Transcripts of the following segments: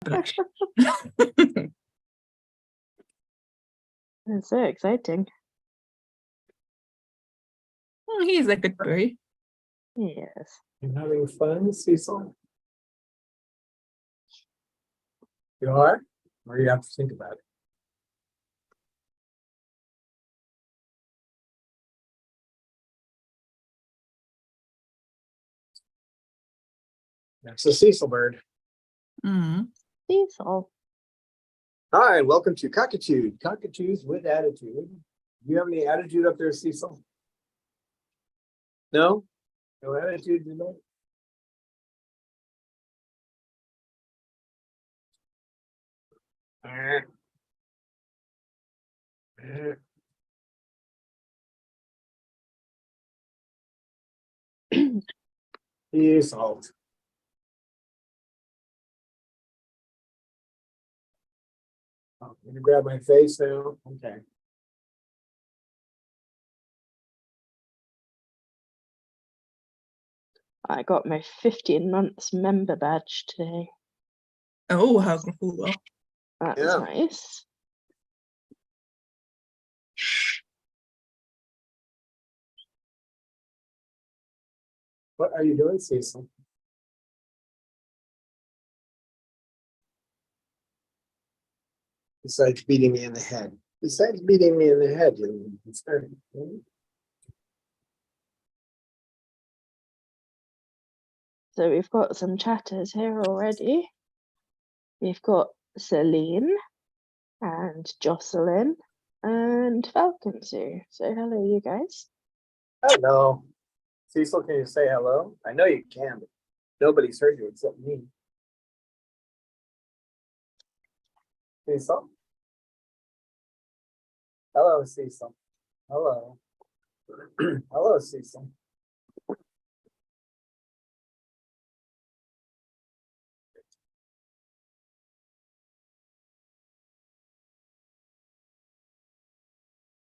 Gosh. It's so exciting. He's a good boy. Yes. You having fun, Cecil? You are? Or you have to think about it? That's a Cecil bird. Mm. Cecil. Hi, welcome to Cockatude. Cockatoos with attitude. Do you have any attitude up there, Cecil? No? No attitude tonight? Cecil. Oh, I'm gonna grab my face now. Okay. I got my 15 months member badge today. Oh, how cool. That's Yeah. nice. What are you doing, Cecil? Besides beating me in the head. Besides beating me in the head, So we've got some chatters here already. We've got Celine and Jocelyn and Falcon Sue. So hello, you guys. hello. Cecil, can you say hello? I know you can, but nobody's heard you except me. Cecil? Hello, Cecil. Hello. Hello, Cecil.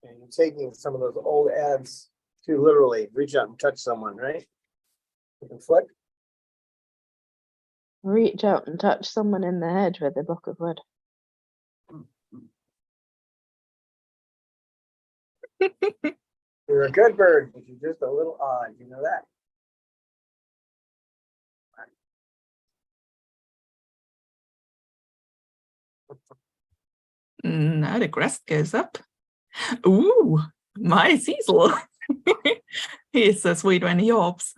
And you're taking some of those old ads too literally. Reach out and touch someone, right? With a foot. Reach out and touch someone in the head with a block of wood. You're a good bird, but you're just a little odd. You know that. Now the crest goes up. Ooh, my Cecil. He's so sweet when he hops.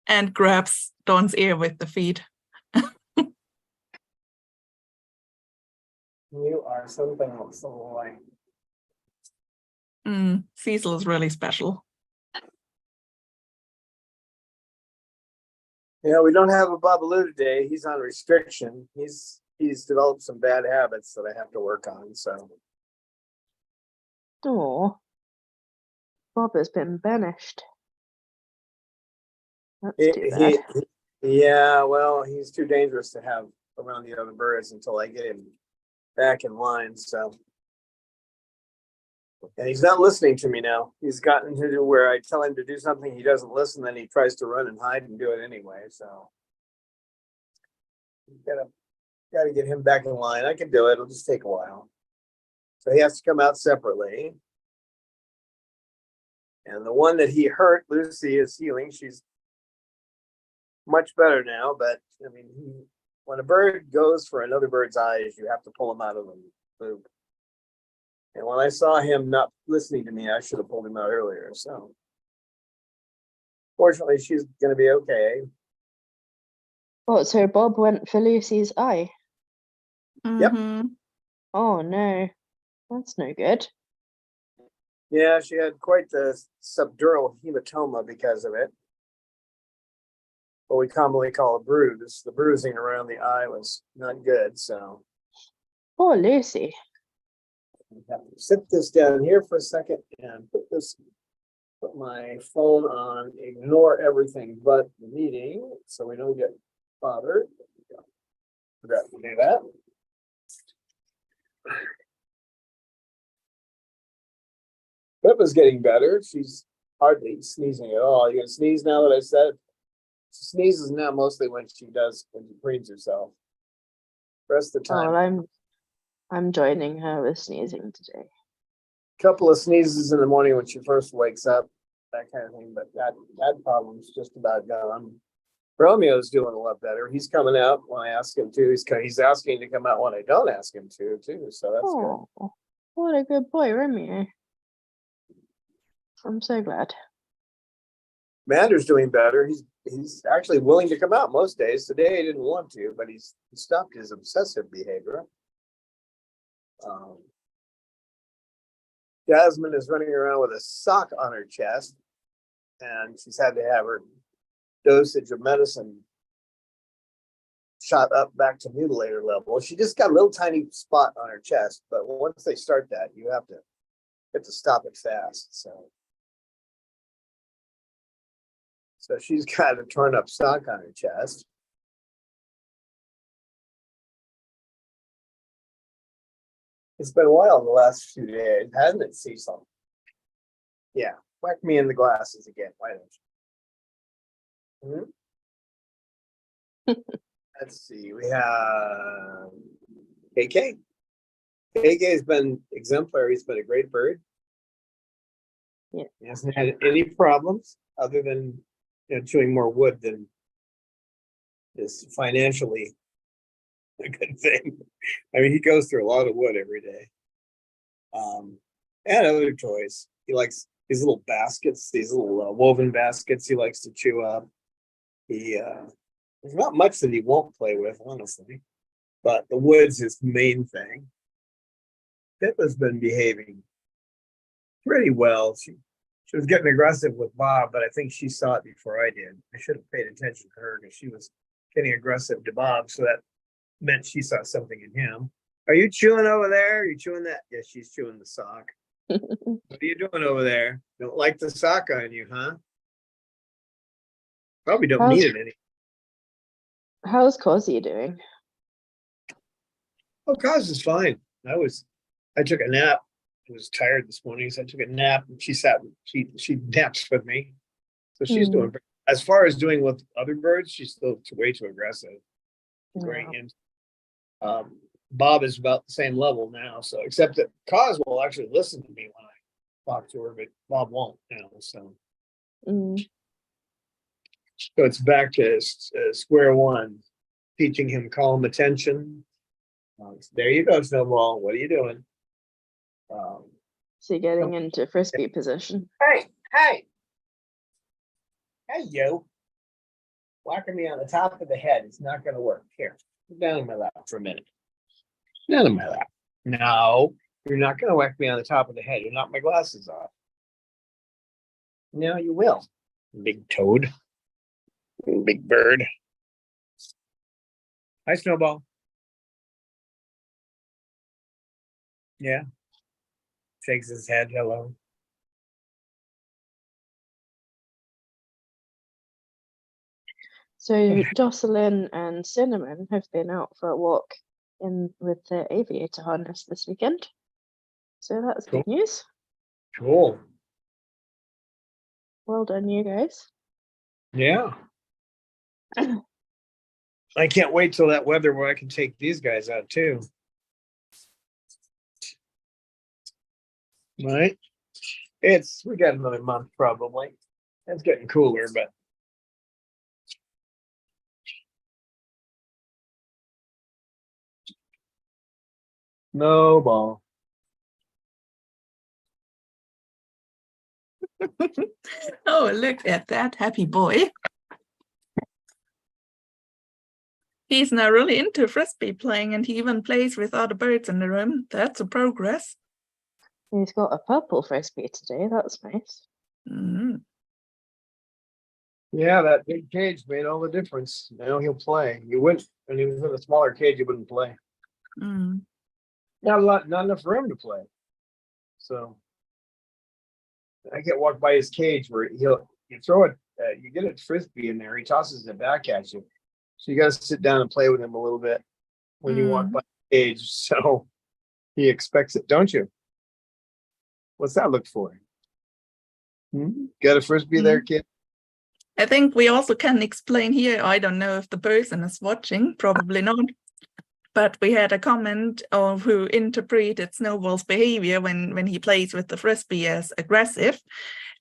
And grabs Don's ear with the feet. You are something else, boy. Cecil is really special. Yeah, we don't have a Babaloo today. He's on restriction. He's developed some bad habits that I have to work on. So Oh, Bob has been banished. That's too bad. Yeah, well, he's too dangerous to have around the other birds until I get him back in line. So, and he's not listening to me now. He's gotten to where I tell him to do something, he doesn't listen, then he tries to run and hide and do it anyway. So, gotta get him back in line. I can do it. It'll just take a while. So he has to come out separately. And the one that he hurt, Lucy, is healing. She's much better now, but I mean, when a bird goes for another bird's eyes, you have to pull him out of the loop. And when I saw him not listening to me, I should have pulled him out earlier. So fortunately, she's going to be okay. What, so Bob went for Lucy's eye? Yep. Oh no, that's no good. Yeah, she had quite the subdural hematoma because of it. What we commonly call a bruise. The bruising around the eye was not good. So Poor Lucy. I have to sit this down here for a second and put my phone on, ignore everything but the meeting so we don't get bothered. Forgot to do that. Pippa's getting better. She's hardly sneezing at all. You gonna sneeze now that I said She sneezes now mostly when she preens herself. The rest of the Oh, time, I'm joining her with sneezing today. couple of sneezes in the morning when she first wakes up, that kind of thing. But that problem's just about gone. Romeo's doing a lot better. He's coming out when I ask him to. He's asking to come out when I don't ask him to, too. So that's good. Oh, what a good boy, Romeo. I'm so glad. Mander's doing better. He's actually willing to come out most days. Today he didn't want to, but he stopped his obsessive behavior. Jasmine is running around with a sock on her chest, and she's had to have her dosage of medicine shot up back to mutilator level. She just got a little tiny spot on her chest, but once they start that, you have to stop it fast. So she's got a torn up sock on her chest. It's been a while in the last few days, hasn't it, Cecil? Yeah, whack me in the glasses again. Why don't you? Let's see. We have KK. KK has been exemplary. He's been a great bird. Yeah. He hasn't had any problems other than chewing more wood than is financially a good thing. I mean, he goes through a lot of wood every day. And other toys. He likes these little baskets, these little woven baskets he likes to chew up. There's not much that he won't play with, honestly, but the wood's his main thing. Pippa's been behaving pretty well. She was getting aggressive with Bob, but I think she saw it before I did. I should have paid attention to her because she was getting aggressive to Bob, so that meant she saw something in him. Are you chewing over there? Are you chewing that? Yes, she's chewing the sock. What are you doing over there? Don't like the sock on you, huh? Probably don't need it any. How's Cozy doing? Oh, Cause is fine. I took a nap. I was tired this morning, so I took a nap, and she naps with me. So she's doing, as far as doing with other birds, she's still way too aggressive. Great. And Bob is about the same level now. So except that Cause will actually listen to me when I talk to her, but Bob won't now. So it's back to square one, teaching him calm attention. There you go, Snowball. What are you doing? So getting into frisbee position. Hey, you. Whacking me on the top of the head is not going to work. Here, sit down in my lap for a minute. Sit down in my lap. No, you're not going to whack me on the top of the head. You'll knock my glasses off. No, you will. Big toad. Big bird. Hi, Snowball. Yeah. Shakes his head. Hello. So Jocelyn and Cinnamon have been out for a walk with the aviator harness this weekend. So that's good news. Cool. Well done, you guys. Yeah. I can't wait till that weather where I can take these guys out too. Right? We got another month probably. It's getting cooler, but no ball. Oh, look at that happy boy. He's now really into frisbee playing, and he even plays with other birds in the room. That's a progress. He's got a purple frisbee today. That's nice. Yeah, that big cage made all the difference. Now he'll play. You wouldn't, when he was in a smaller cage, you wouldn't play. Not enough room to play. So I get walked by his cage where you throw it, you get a frisbee in there, he tosses it back at you. So you got to sit down and play with him a little bit when you walk by the cage. So he expects it, don't you? What's that look for? Got a frisbee there, kid? I think we also can explain here. I don't know if the person is watching, probably not. But we had a comment of who interpreted Snowball's behavior when he plays with the frisbee as aggressive.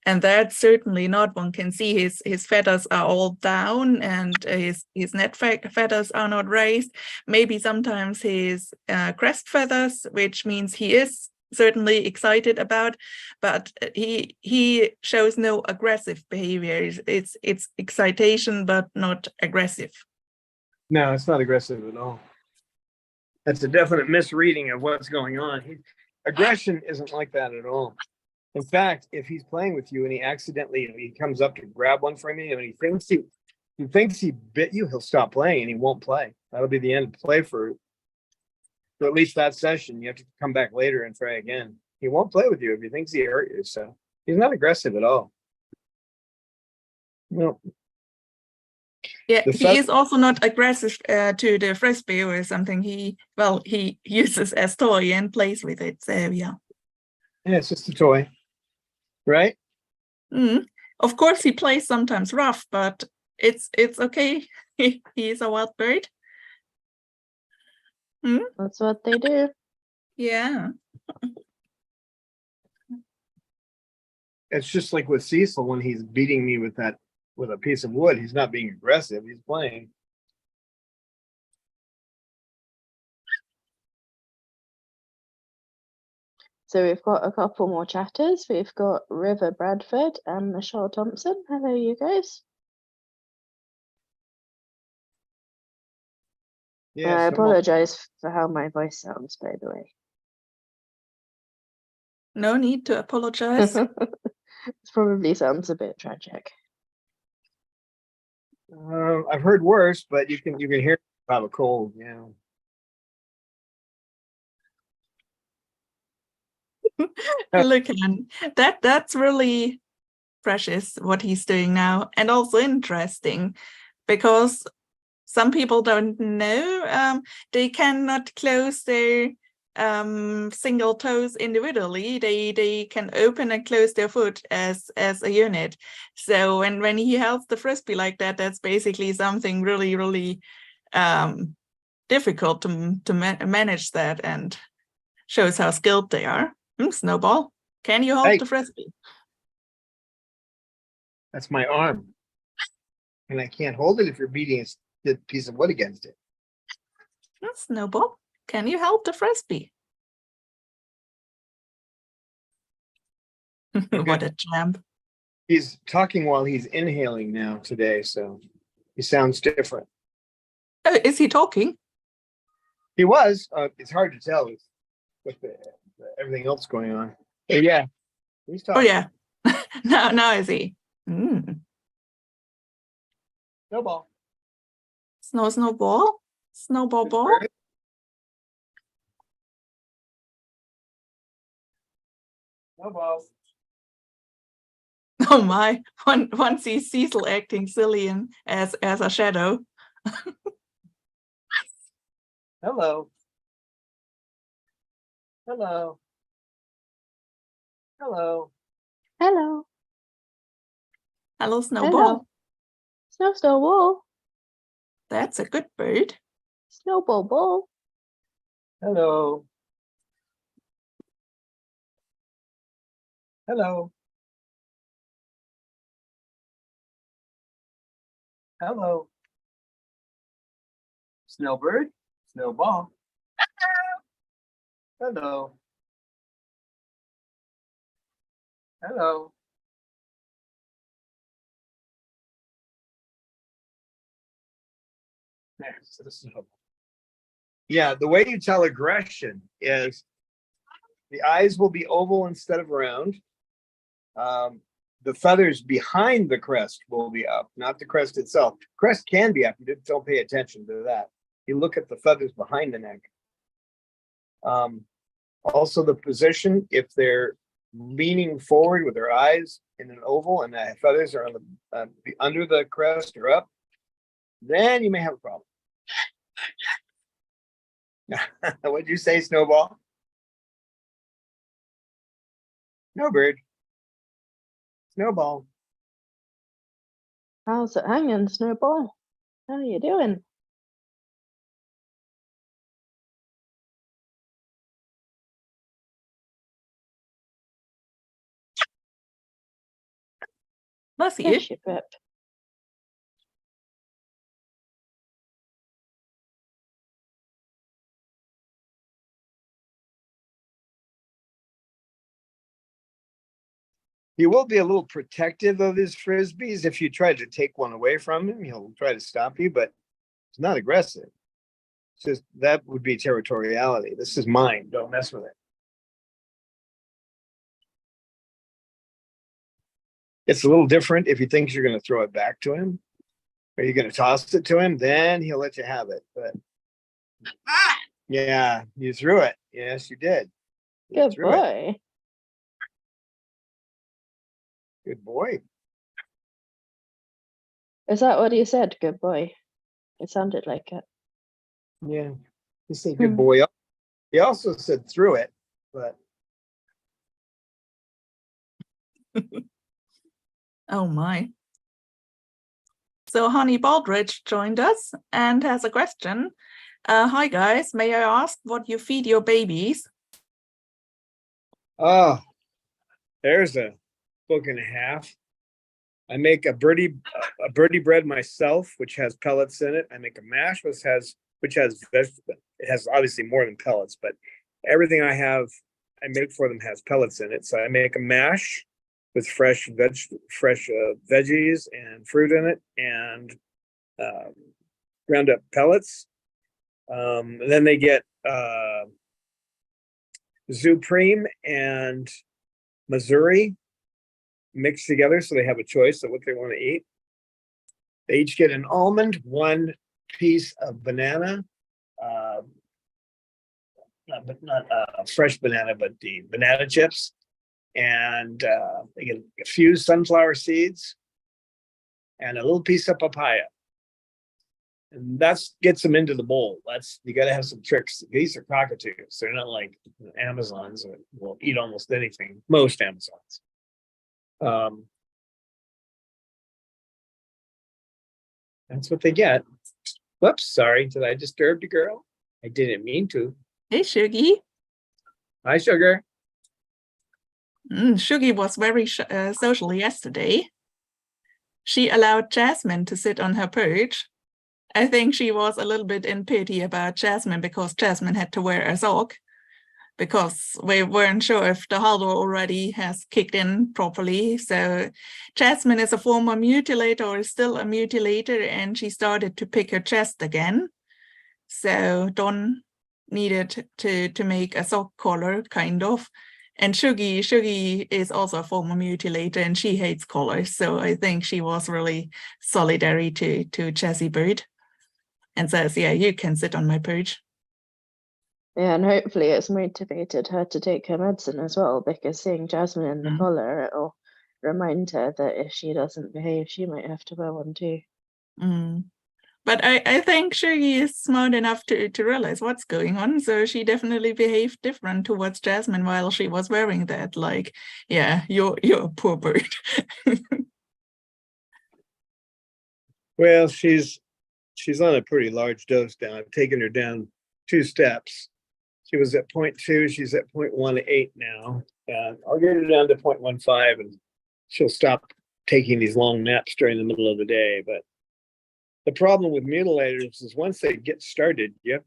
And that's certainly not. One can see his feathers are all down and his net feathers are not raised. Maybe sometimes his crest feathers, which means he is certainly excited about, but he shows no aggressive behavior. It's excitation, but not aggressive. No, it's not aggressive at all. That's a definite misreading of what's going on. Aggression isn't like that at all. In fact, if he's playing with you and he comes up to grab one from you and he thinks he bit you, he'll stop playing and he won't play. That'll be the end of play for at least that session. You have to come back later and try again. He won't play with you if he thinks he hurt you. So he's not aggressive at all. No. Yeah, he is also not aggressive to the frisbee or something. He uses as toy and plays with it. So yeah. Yeah, it's just a toy, right? Of course, he plays sometimes rough, but it's okay. He is a wild bird. That's what they do. Yeah. It's just like with Cecil when he's beating me with a piece of wood. He's not being aggressive. He's playing. So we've got a couple more chatters. We've got River Bradford and Michelle Thompson. Hello, you guys. Yeah, I apologize for how my voice sounds, by the way. No need to apologize. It probably sounds a bit tragic. I've heard worse, but you can hear about a cold. Yeah. Look, that's really precious what he's doing now, and also interesting because some people don't know they cannot close their single toes individually. They can open and close their foot as a unit. So when he holds the frisbee like that, that's basically something really, really difficult to manage that, and shows how skilled they are. Snowball, can you hold the frisbee? That's my arm. And I can't hold it if you're beating a piece of wood against it. Snowball, can you hold the frisbee? What a champ. He's talking while he's inhaling now today, so he sounds different. Oh, is he talking? He was. It's hard to tell with everything else going on. But yeah, he's talking. Oh yeah. now is he? Snowball. Snowball? Snowball ball? Snowball. Oh my, one sees Cecil acting silly and as a shadow. Hello. Hello. Hello. Hello. Hello, Snowball. Hello. Snowball. That's a good bird. Snowball ball. Hello. Hello. Hello. Snowbird. Snowball. Hello. Hello. Yeah, the way you tell aggression is the eyes will be oval instead of round. The feathers behind the crest will be up, not the crest itself. Crest can be up. You don't pay attention to that. You look at the feathers behind the neck. Also the position, if they're leaning forward with their eyes in an oval and the feathers are on the under the crest or up, then you may have a problem. What'd you say, Snowball? Snowbird. Snowball. How's it hanging, Snowball? How are you doing? Bless you. Bless you, Pip. He will be a little protective of his frisbees. If you try to take one away from him, he'll try to stop you, but it's not aggressive. It's just that would be territoriality. This is mine. Don't mess with it. It's a little different if he thinks you're going to throw it back to him or you're going to toss it to him, then he'll let you have it. But yeah, you threw it. Yes, you did. You Good threw it. boy. Good boy. Is that what he said? Good boy. It sounded like it. Yeah. He said good boy. He also said threw it, but Oh my. So Honey Baldridge joined us and has a question. Hi guys, may I ask what you feed your babies? oh, there's a book and a half. I make a birdie bread myself, which has pellets in it. I make a mash, which has vegetable. It has obviously more than pellets, but everything I make for them has pellets in it. So I make a mash with fresh veggies and fruit in it, and ground up pellets. Then they get Zupreme and Missouri mixed together, so they have a choice of what they want to eat. They each get an almond, one piece of banana, not fresh banana, but the banana chips, and they get a few sunflower seeds and a little piece of papaya. And that's gets them into the bowl. You got to have some tricks. These are cockatoos. They're not like Amazons that will eat almost anything. Most Amazons. That's what they get. Whoops, sorry. Did I disturb the girl? I didn't mean to. Hey Shuggy. Hi, Sugar. Shuggy was very social yesterday. She allowed Jasmine to sit on her perch. I think she was a little bit in pity about Jasmine because Jasmine had to wear a sock because we weren't sure if the hardware already has kicked in properly. So Jasmine is a former mutilator or is still a mutilator, and she started to pick her chest again. So Don needed to make a sock collar, kind of. And Shuggy is also a former mutilator, and she hates collars. So I think she was really solidary to Jessie Bird and says, yeah, you can sit on my perch. Yeah, and hopefully it's motivated her to take her medicine as well, because seeing Jasmine in the collar, it'll remind her that if she doesn't behave, she might have to wear one too. But I think Shuggy is smart enough to realize what's going on. So she definitely behaved different towards Jasmine while she was wearing that. Like, yeah, you're a poor bird. Well, she's on a pretty large dose now. I've taken her down 2 steps. She was at 0.2. She's at 0.18 now. And I'll get her down to 0.15, and she'll stop taking these long naps during the middle of the day. But the problem with mutilators is once they get started, they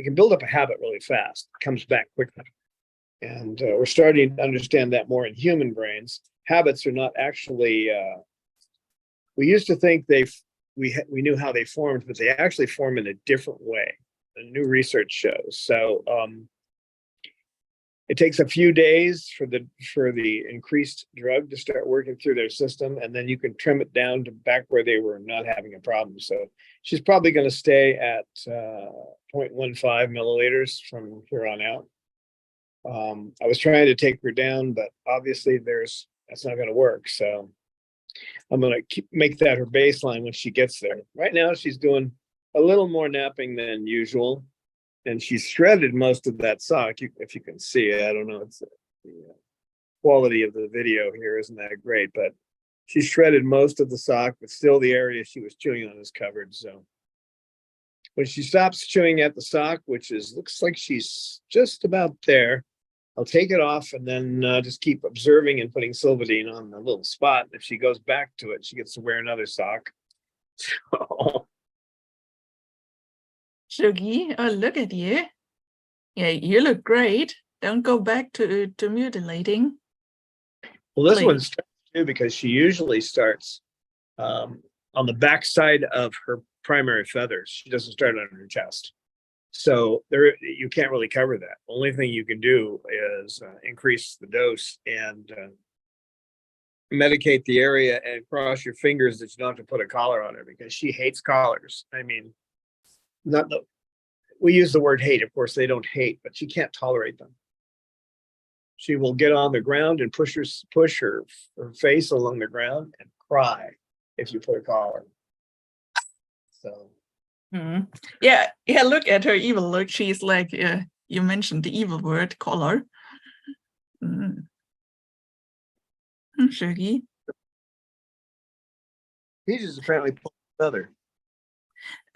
can build up a habit really fast. It comes back quickly. And we're starting to understand that more in human brains. Habits are not actually, we used to think we knew how they formed, but they actually form in a different way. The new research shows. So it takes a few days for the increased drug to start working through their system, and then you can trim it down to back where they were not having a problem. So she's probably going to stay at 0.15 milliliters from here on out. I was trying to take her down, but obviously that's not going to work. So I'm going to make that her baseline when she gets there. Right now, she's doing a little more napping than usual, and she shredded most of that sock. If you can see it, I don't know. It's the quality of the video here isn't that great, but She shredded most of the sock, but still the area she was chewing on is covered. So when she stops chewing at the sock, which is looks like she's just about there, I'll take it off and then just keep observing and putting Sylvadine on the little spot. If she goes back to it, she gets to wear another sock. So, Shuggy, oh, look at you. Yeah, you look great. Don't go back to mutilating. well, this Please. one's tough too because she usually starts on the back side of her primary feathers. She doesn't start on her chest. So there, you can't really cover that. Only thing you can do is increase the dose and medicate the area and cross your fingers that you don't have to put a collar on her because she hates collars. I mean, not the, we use the word hate. Of course, they don't hate, but she can't tolerate them. She will get on the ground and push her face along the ground and cry if you put a collar. So. Yeah, look at her evil look. She's like, you mentioned the evil word, collar. Shuggy. He just apparently pulled another.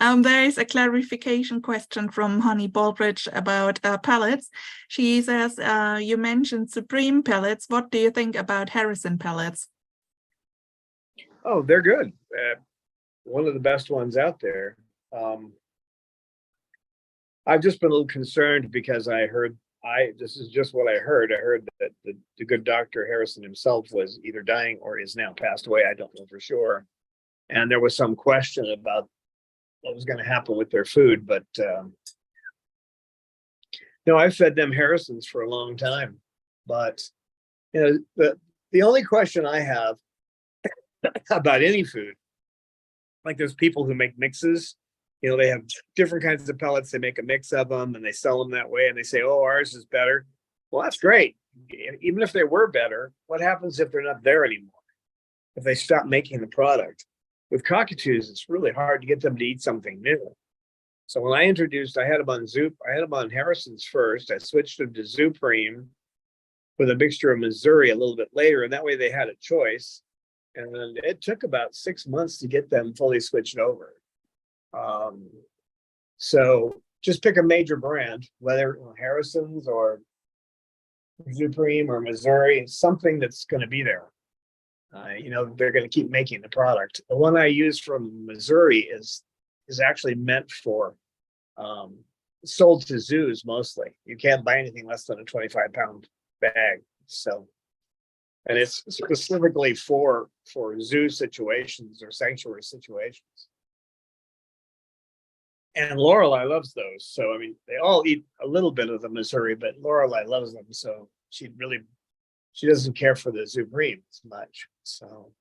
There is a clarification question from Honey Baldridge about pellets. She says, you mentioned Supreme pellets. What do you think about Harrison pellets? Oh, they're good. One of the best ones out there. I've just been a little concerned because this is just what I heard. I heard that the good Dr. Harrison himself was either dying or is now passed away. I don't know for sure. And there was some question about what was going to happen with their food, but no, I've fed them Harrisons for a long time. But you know, the only question I have about any food, like there's people who make mixes, you know, they have different kinds of pellets, they make a mix of them and they sell them that way and they say, oh, ours is better. Well, that's great. Even if they were better, what happens if they're not there anymore? If they stop making the product? With cockatoos, it's really hard to get them to eat something new. So when I had them on Harrison's first. I switched them to Zupreme with a mixture of Missouri a little bit later, and that way they had a choice. And it took about 6 months to get them fully switched over. So just pick a major brand, whether Harrison's or Zupreme or Missouri, something that's going to be there. You know, they're going to keep making the product. The one I use from Missouri is actually meant for sold to zoos mostly. You can't buy anything less than a 25-pound bag. So, and it's specifically for zoo situations or sanctuary situations. And Lorelei loves those. So, I mean, they all eat a little bit of the Missouri, but Lorelei loves them. So she doesn't care for the Zupreme as much. So,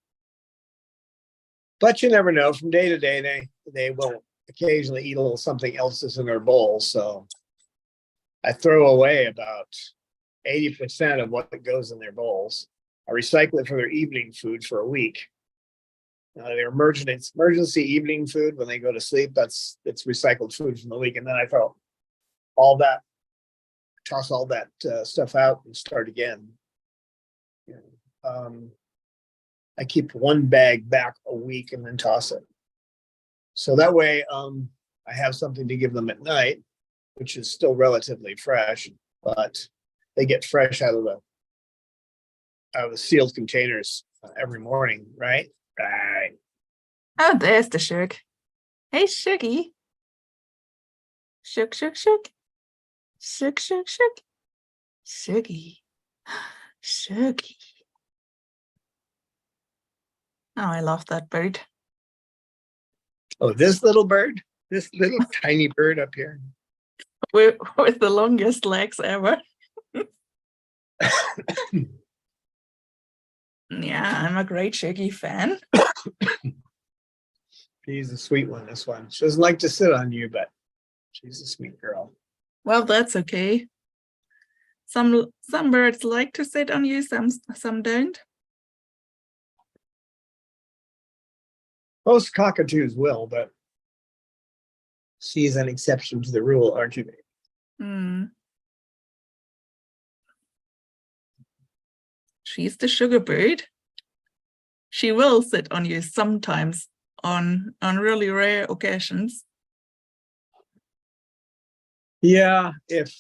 but you never know. From day to day, they will occasionally eat a little something else that's in their bowl. So I throw away about 80% of what goes in their bowls. I recycle it for their evening food for a week. Their emergency evening food when they go to sleep, it's recycled food from the week. And then I toss all that stuff out and start again. I keep one bag back a week and then toss it. So that way I have something to give them at night, which is still relatively fresh, but they get fresh out of the sealed containers every morning, right? Right. Oh, there's the Shug. Hey, Shuggy. Shug. Shug. Shuggy. Shuggy. Oh, I love that bird. Oh, this little tiny bird up here. With the longest legs ever. Yeah, I'm a great Shuggy fan. She's a sweet one, this one. She doesn't like to sit on you, but she's a sweet girl. Well, that's okay. Some birds like to sit on you, some don't. Most cockatoos will, but she's an exception to the rule, aren't you, babe? She's the sugar bird. she will sit on you sometimes on really rare occasions. Yeah, if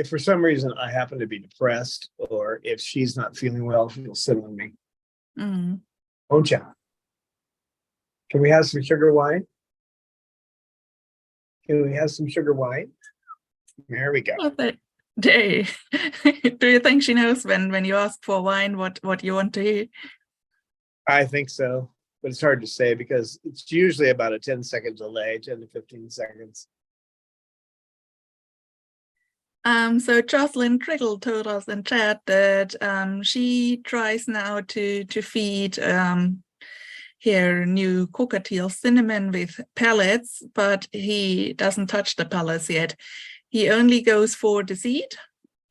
for some reason I happen to be depressed, or if she's not feeling well, she'll sit on me. Mm. Won't ya? Can we have some sugar wine? Can we have some sugar wine? There we go. Well, do you think she knows when you ask for wine what you want to hear? I think so, but it's hard to say because it's usually about a 10-second delay, 10 to 15 seconds. So Jocelyn Crickle told us in chat that she tries now to feed her new cockatiel Cinnamon with pellets, but he doesn't touch the pellets yet. He only goes for the seed,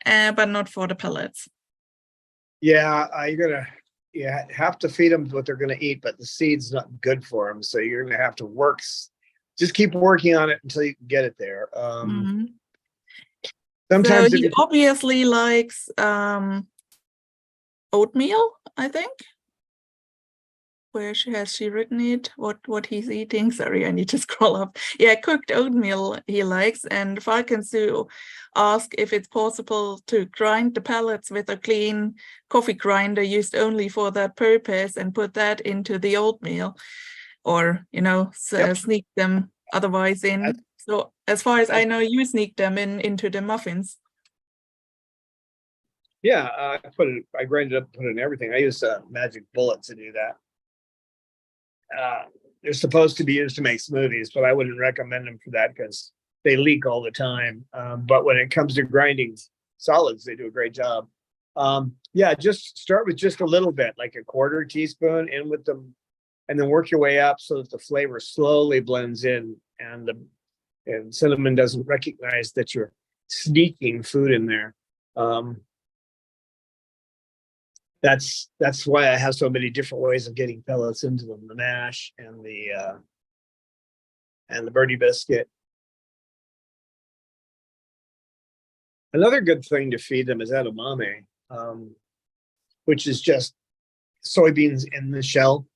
but not for the pellets. Yeah, you have to feed them what they're gonna eat, but the seed's not good for them, so you're gonna have to work. Just keep working on it until you can get it there. Mhm. Sometimes So if he obviously likes oatmeal, I think. Where has she written it? What he's eating? Sorry, I need to scroll up. Yeah, cooked oatmeal he likes, and Falkensu asked if it's possible to grind the pellets with a clean coffee grinder used only for that purpose and put that into the oatmeal, or sneak them otherwise in. So as far as I know, you sneak them into the muffins. Yeah, I grind it up, put it in everything. I use magic bullet to do that. They're supposed to be used to make smoothies, but I wouldn't recommend them for that because they leak all the time. But when it comes to grinding solids, they do a great job. Yeah, just start with just a little bit, like a quarter teaspoon in with them, and then work your way up so that the flavor slowly blends in, and cinnamon doesn't recognize that you're sneaking food in there. That's why I have so many different ways of getting pellets into them: the mash and the birdie biscuit. Another good thing to feed them is edamame, which is just soybeans in the shell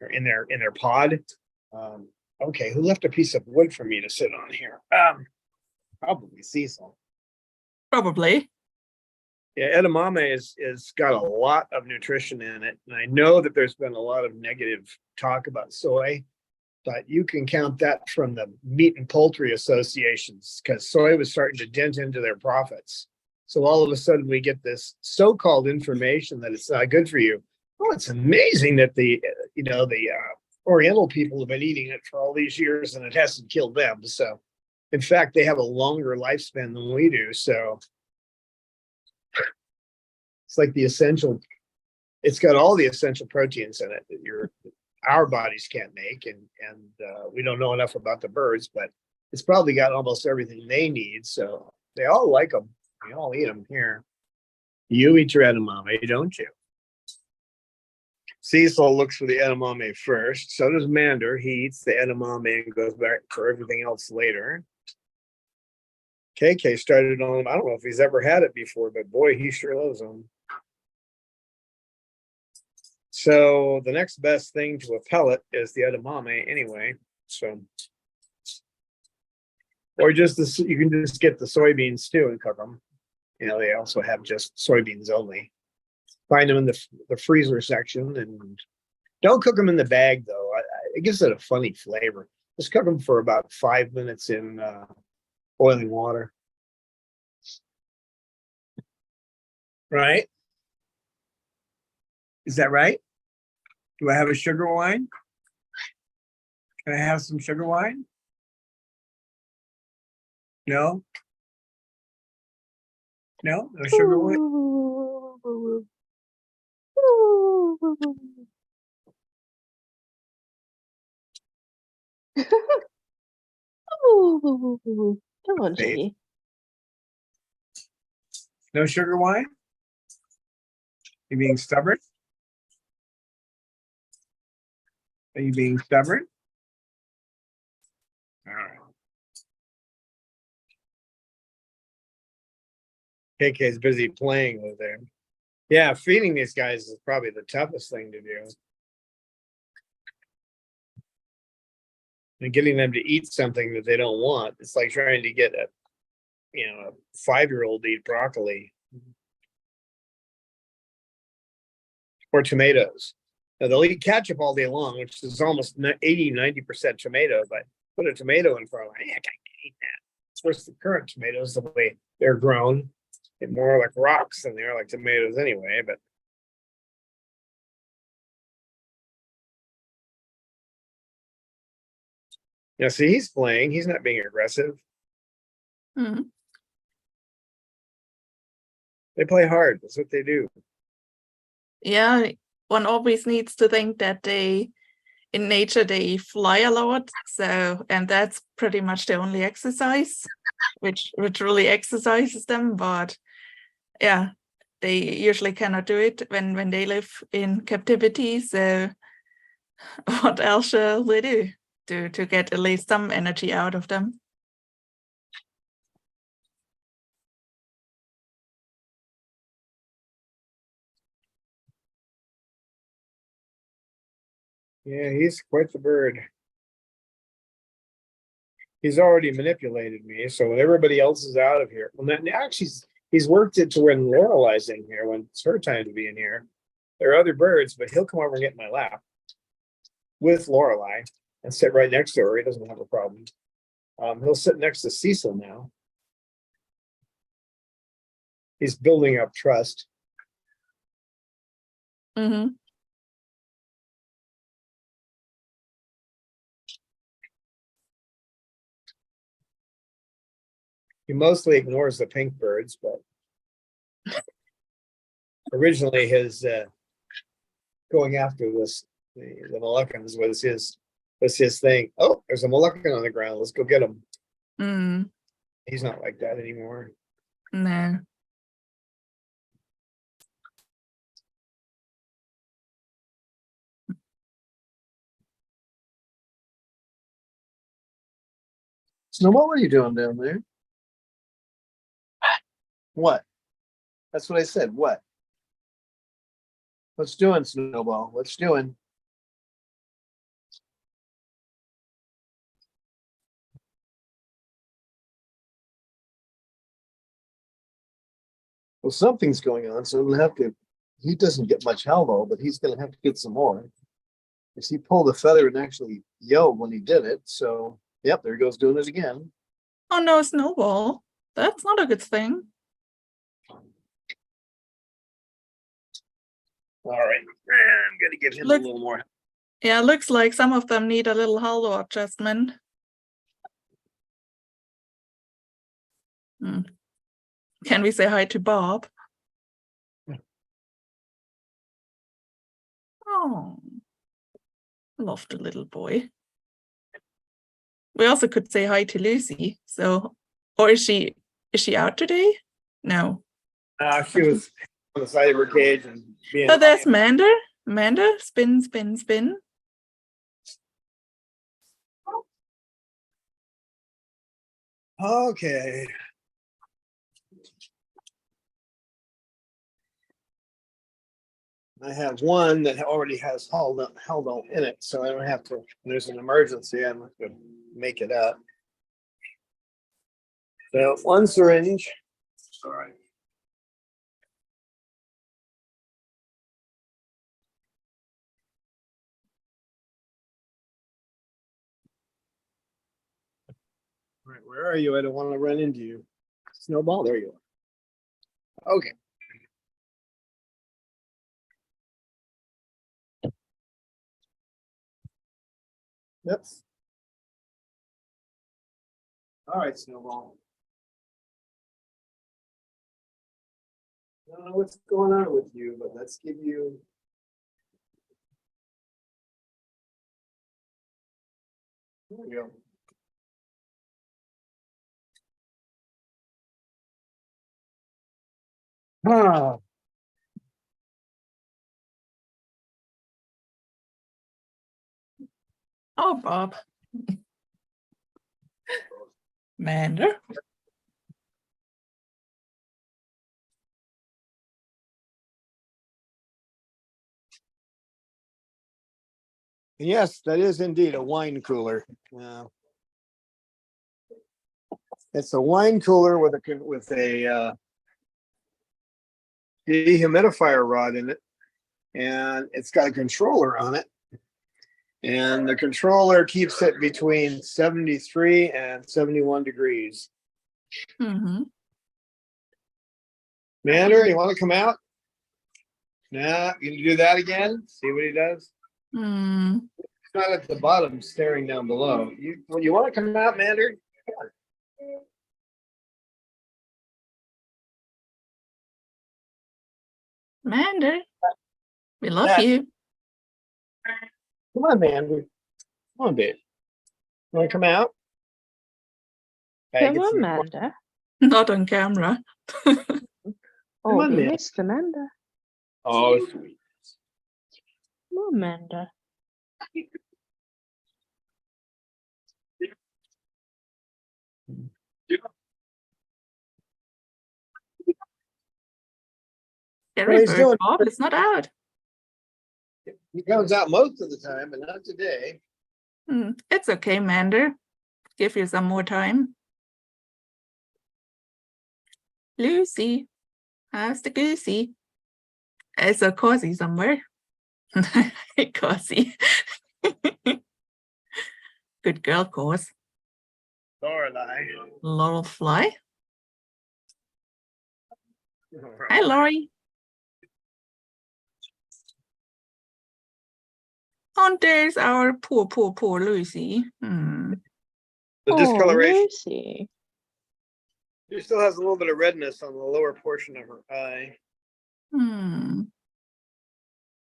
or in their pod. Okay, who left a piece of wood for me to sit on here? Probably Cecil. Probably. Yeah, edamame is got a lot of nutrition in it, and I know that there's been a lot of negative talk about soy, but you can count that from the meat and poultry associations because soy was starting to dent into their profits. So all of a sudden we get this so-called information that it's not good for you. Oh, it's amazing that the Oriental people have been eating it for all these years and it hasn't killed them. So in fact, they have a longer lifespan than we do. So it's like it's got all the essential proteins in it that our bodies can't make, and we don't know enough about the birds, but it's probably got almost everything they need. So they all like them. We all eat them here. You eat your edamame, don't you? Cecil looks for the edamame first. So does Mander. He eats the edamame and goes back for everything else later. KK started on, I don't know if he's ever had it before, but boy, he sure loves them. So the next best thing to a pellet is the edamame anyway. So, or you can just get the soybeans too and cook them. They also have just soybeans only. Find them in the freezer section, and don't cook them in the bag though. It gives it a funny flavor. Just cook them for about 5 minutes in boiling water. Right? Is that right? Do I have a sugar wine? Can I have some sugar wine? No? No sugar wine? Come on, Jiggy. No sugar wine? You being stubborn? Are you being stubborn? All right. KK's busy playing with them. Yeah, feeding these guys is probably the toughest thing to do. and getting them to eat something that they don't want. It's like trying to get a 5-year-old to eat broccoli or tomatoes. Now, they'll eat ketchup all day long, which is almost 80-90% tomato, but put a tomato in front of them, I can't eat that. It's worse the current tomatoes, the way they're grown, and more like rocks than they are like tomatoes anyway, but yeah, see, he's playing, he's not being aggressive. Hmm. They play hard, that's what they do. Yeah, one always needs to think that in nature they fly a lot, so, and that's pretty much the only exercise which really exercises them, but yeah, they usually cannot do it when they live in captivity. So what else shall they do to get at least some energy out of them? Yeah, he's quite the bird. He's already manipulated me, so when everybody else is out of here, well, actually, he's worked it to when Lorelei's in here, when it's her time to be in here. There are other birds, but he'll come over and get in my lap with Lorelei and sit right next to her. He doesn't have a problem. He'll sit next to Cecil now. He's building up trust. Mm-hmm. He mostly ignores the pink birds, but originally his going after the Moluccans was his thing. Oh, there's a Mollucan on the ground. Let's go get him. Mm, He's not like that anymore. no. Snowball, what are you doing down there? What? That's what I said. What? What's doing, Snowball? What's doing? Well, something's going on, so we'll have to. He doesn't get much hello, but he's going to have to get some more. Because he pulled a feather and actually yelled when he did it. So, yep, there he goes doing it again. Oh no, Snowball. That's not a good thing. All right, I'm going to give him a little more. Yeah, looks like some of them need a little hollow adjustment. Hmm. Can we say hi to Bob? Oh, love the little boy. We also could say hi to Lucy. So, or is she out today? No. She was on the side of her cage and being. Oh, there's Mander. Mander, spin, spin, spin. Okay. I have one that already has held in it, so I don't have to. When there's an emergency, I'm going to make it up. So one syringe. All right. All right, where are you? I don't want to run into you. Snowball, there you are. Okay. Yep. All right, Snowball. I don't know what's going on with you, but let's give you. There we go. Ah. Oh, Bob. Mander. Yes, that is indeed a wine cooler. It's a wine cooler with a dehumidifier rod in it, and it's got a controller on it. And the controller keeps it between 73 and 71 degrees. Mm-hmm. Mander, you want to come out? Nah, you can do that again. See what he does. Mm. It's not at the bottom, staring down below. You want to come out, Mander? Mander, we love Yes. you. Come on, Mander. Come on, babe. You want to come out? Hey, Come get on, some- Amanda. Not on camera. Oh, on, we man. missed Amanda. Oh, sweet. Come on, Amanda. Scary he's bird, doing- Bob, it's not out. He comes out most of the time, but not today. It's okay, Mander. Give you some more time. Lucy, how's the goosey? It's a Cozy somewhere. Cozy. Good girl, course. Lorelai. Laurel fly. Hi, Laurie. And there's our poor Lucy. The Oh, discoloration. Lucy. She still has a little bit of redness on the lower portion of her eye.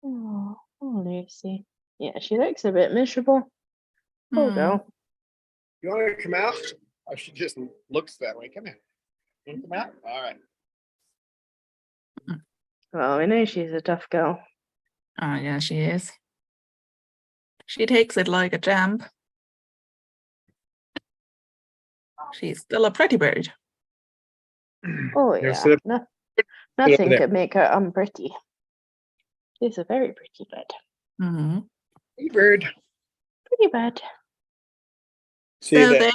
Oh, Lucy. Yeah, she looks a bit miserable. Oh, no. You want to come out? Oh, she just looks that way. Come here. You want to come out? All right. Well, we know she's a tough girl. Oh, yeah, she is. She takes it like a champ. She's still a pretty bird. Oh, Here, yeah. sit up- Nothing there. could make her unpretty. She's a very pretty bird. Hey, bird. Pretty bird. See So that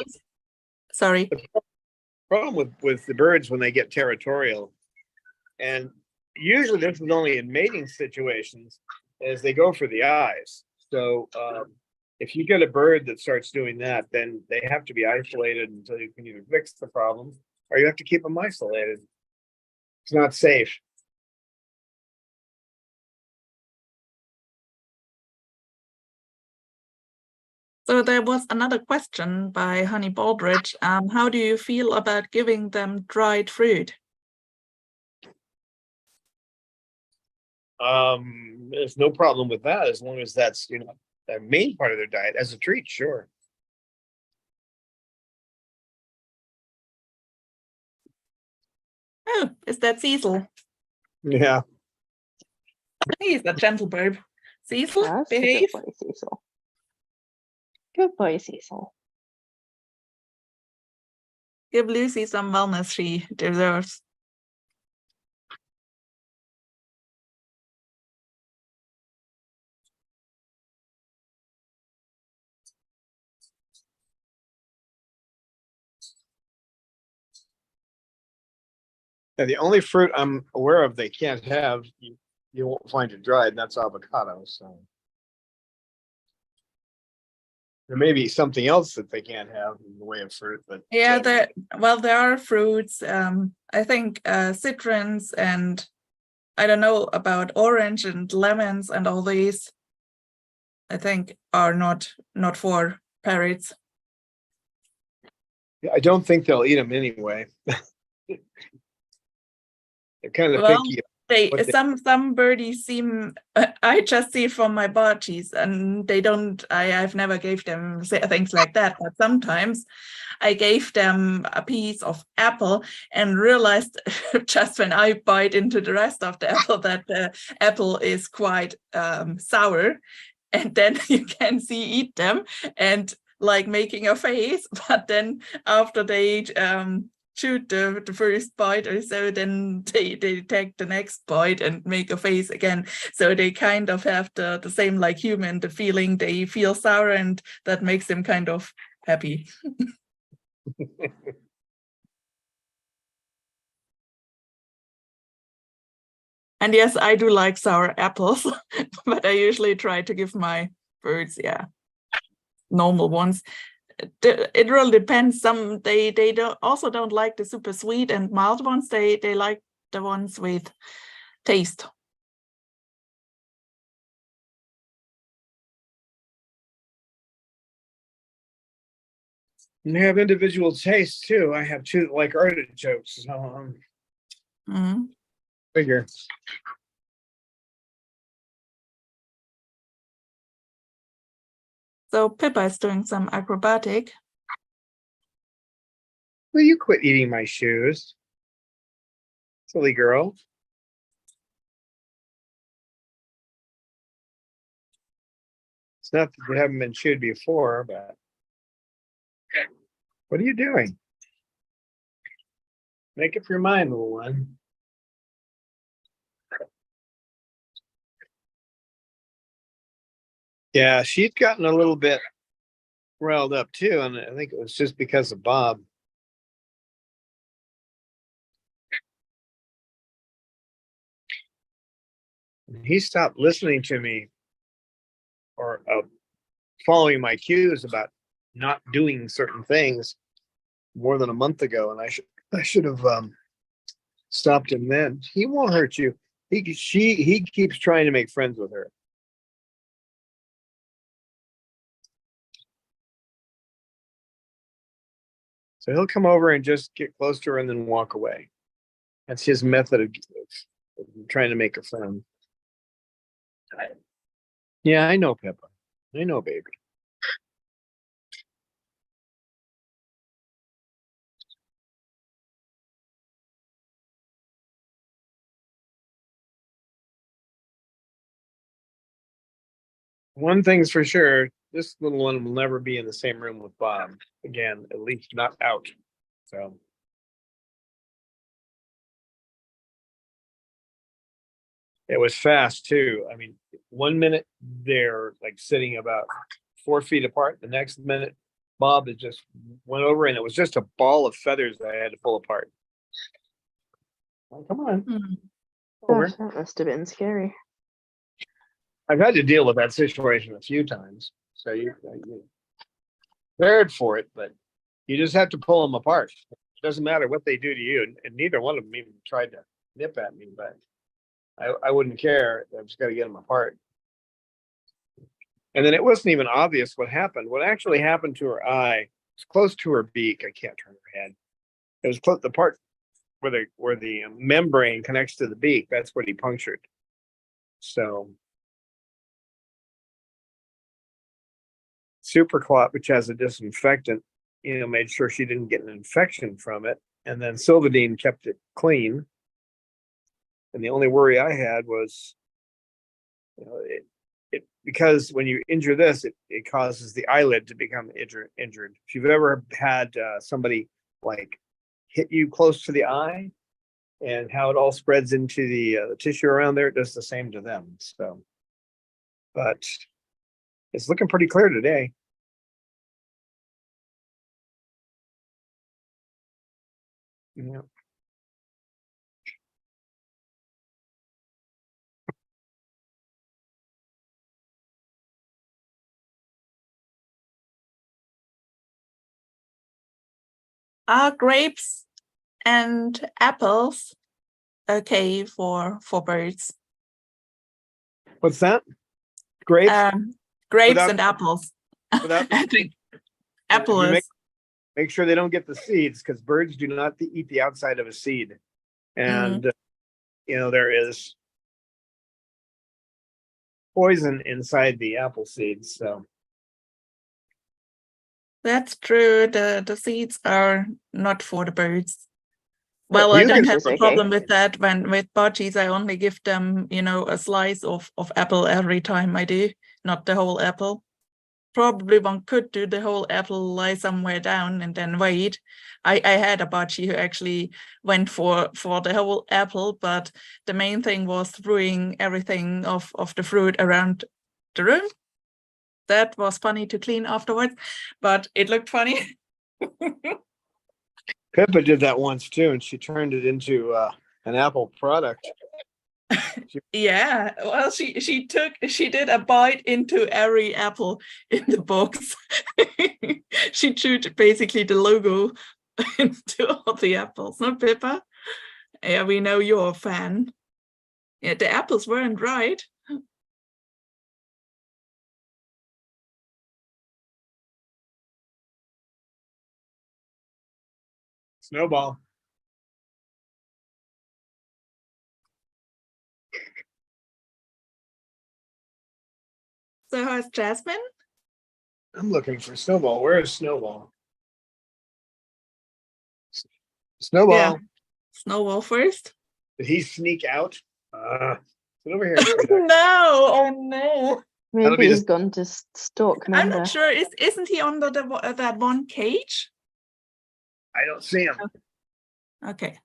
sorry. problem with the birds when they get territorial, and usually this is only in mating situations, is they go for the eyes. So if you get a bird that starts doing that, then they have to be isolated until you can either fix the problem or you have to keep them isolated. It's not safe. So there was another question by Honey Baldridge. How do you feel about giving them dried fruit? There's no problem with that as long as that's, the main part of their diet as a treat, sure. Oh, is that Cecil? Yeah. He's a gentle bird. Cecil, That's a behave. good boy, Cecil. Good boy, Cecil. Give Lucy some wellness she deserves. Yeah, the only fruit I'm aware of they can't have, you won't find it dried, and that's avocado. So there may be something else that they can't have in the way of fruit, but Yeah, there are fruits. I think citrons and I don't know about orange and lemons and all these. I think are not for parrots. I don't think they'll eat them anyway. They're kind of Well, picky. some birdies seem. I just see it from my barchies, and they don't. I've never gave them things like that. But sometimes I gave them a piece of apple and realized just when I bite into the rest of the apple that the apple is quite sour, and then you can see eat them and like making a face. But then after they shoot the first bite or so, then they take the next bite and make a face again. So they kind of have the same like human, the feeling they feel sour, and that makes them kind of happy. And yes, I do like sour apples, but I usually try to give my birds, normal ones. It really depends. Some they don't like the super sweet and mild ones. They like the ones with taste. And they have individual tastes too. I have two that like artichokes, so figure. So Pippa is doing some acrobatic. Will you quit eating my shoes? Silly girl. It's not that they haven't been chewed before, but what are you doing? Make up your mind, little one. Yeah, she'd gotten a little bit riled up too, and I think it was just because of Bob. He stopped listening to me or following my cues about not doing certain things more than a month ago, and I should have stopped him then. He won't hurt you. He keeps trying to make friends with her. So he'll come over and just get close to her and then walk away. That's his method of trying to make a friend. Yeah, I know, Pippa. I know, baby. One thing's for sure, this little one will never be in the same room with Bob again, at least not out. So it was fast too. I mean, 1 minute they're like sitting about 4 feet apart. The next minute, Bob had just went over and it was just a ball of feathers that I had to pull apart. Oh, come on. Over. Gosh, that must have been scary. I've had to deal with that situation a few times. So you're prepared for it, but you just have to pull them apart. It doesn't matter what they do to you. And neither one of them even tried to nip at me, but I wouldn't care. I just got to get them apart. And then it wasn't even obvious what happened. What actually happened to her eye was close to her beak. I can't turn her head. It was close, the part where the membrane connects to the beak. That's what he punctured. So Superclot, which has a disinfectant, made sure she didn't get an infection from it. And then Silvadine kept it clean. And the only worry I had was, because when you injure this, it causes the eyelid to become injured. If you've ever had somebody like hit you close to the eye and how it all spreads into the tissue around there, it does the same to them. So, but it's looking pretty clear today. Yeah. Are grapes and apples okay for birds? What's that? Grapes? Grapes Without- and apples. without- I think apple You is. make sure they don't get the seeds, because birds do not eat the outside of a seed. And there is poison inside the apple seeds. So That's true. The seeds are not for the birds. Well, But I you don't can have just a okay. problem with that. When with budgies, I only give them, a slice of apple every time I do, not the whole apple. probably one could do the whole apple lie somewhere down and then wait. I had a budgie who actually went for the whole apple, but the main thing was throwing everything of the fruit around the room. That was funny to clean afterwards, but it looked funny. Pippa did that once too, and she turned it into an Apple product. Yeah, well, she did a bite into every apple in the box. She chewed basically the logo into all the apples, not Pippa? Yeah, we know you're a fan. Yeah, the apples weren't right. Snowball. So how's Jasmine? I'm looking for Snowball. Where is Snowball? Snowball. Yeah. Snowball first. Did he sneak out? Get over here. sweetheart. No, oh no. That'll Maybe be he's gone to stalk I'm Manda. not sure. Isn't he under that one cage? I don't see him. Okay.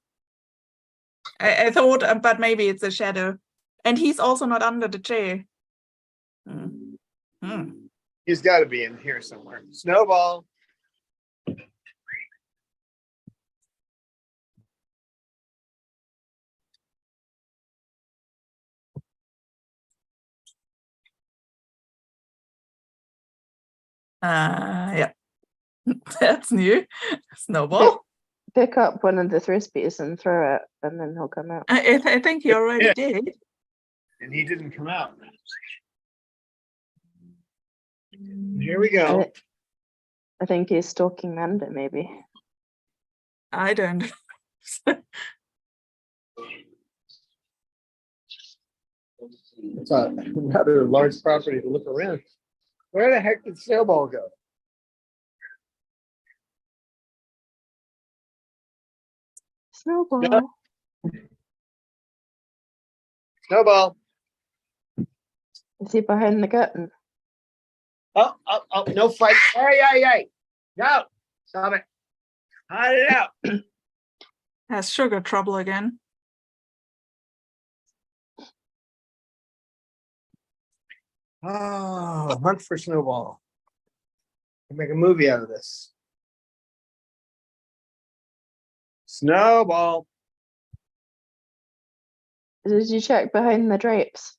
I thought, but maybe it's a shadow. And he's also not under the chair. He's got to be in here somewhere. Snowball. Yeah. That's new. Snowball. Pick up one of the frisbees and throw it, and then he'll come out. I think he already Yeah. did. And he didn't come out. Here we go. I think he's stalking Manda, maybe. I don't. It's a rather large property to look around. Where the heck did Snowball go? Snowball. Snowball. Is he behind the curtain? Oh, no fight. Hey. No. Stop it. Hide it out. Has sugar trouble again. Oh, hunt for Snowball. We'll make a movie out of this. Snowball. Did you check behind the drapes?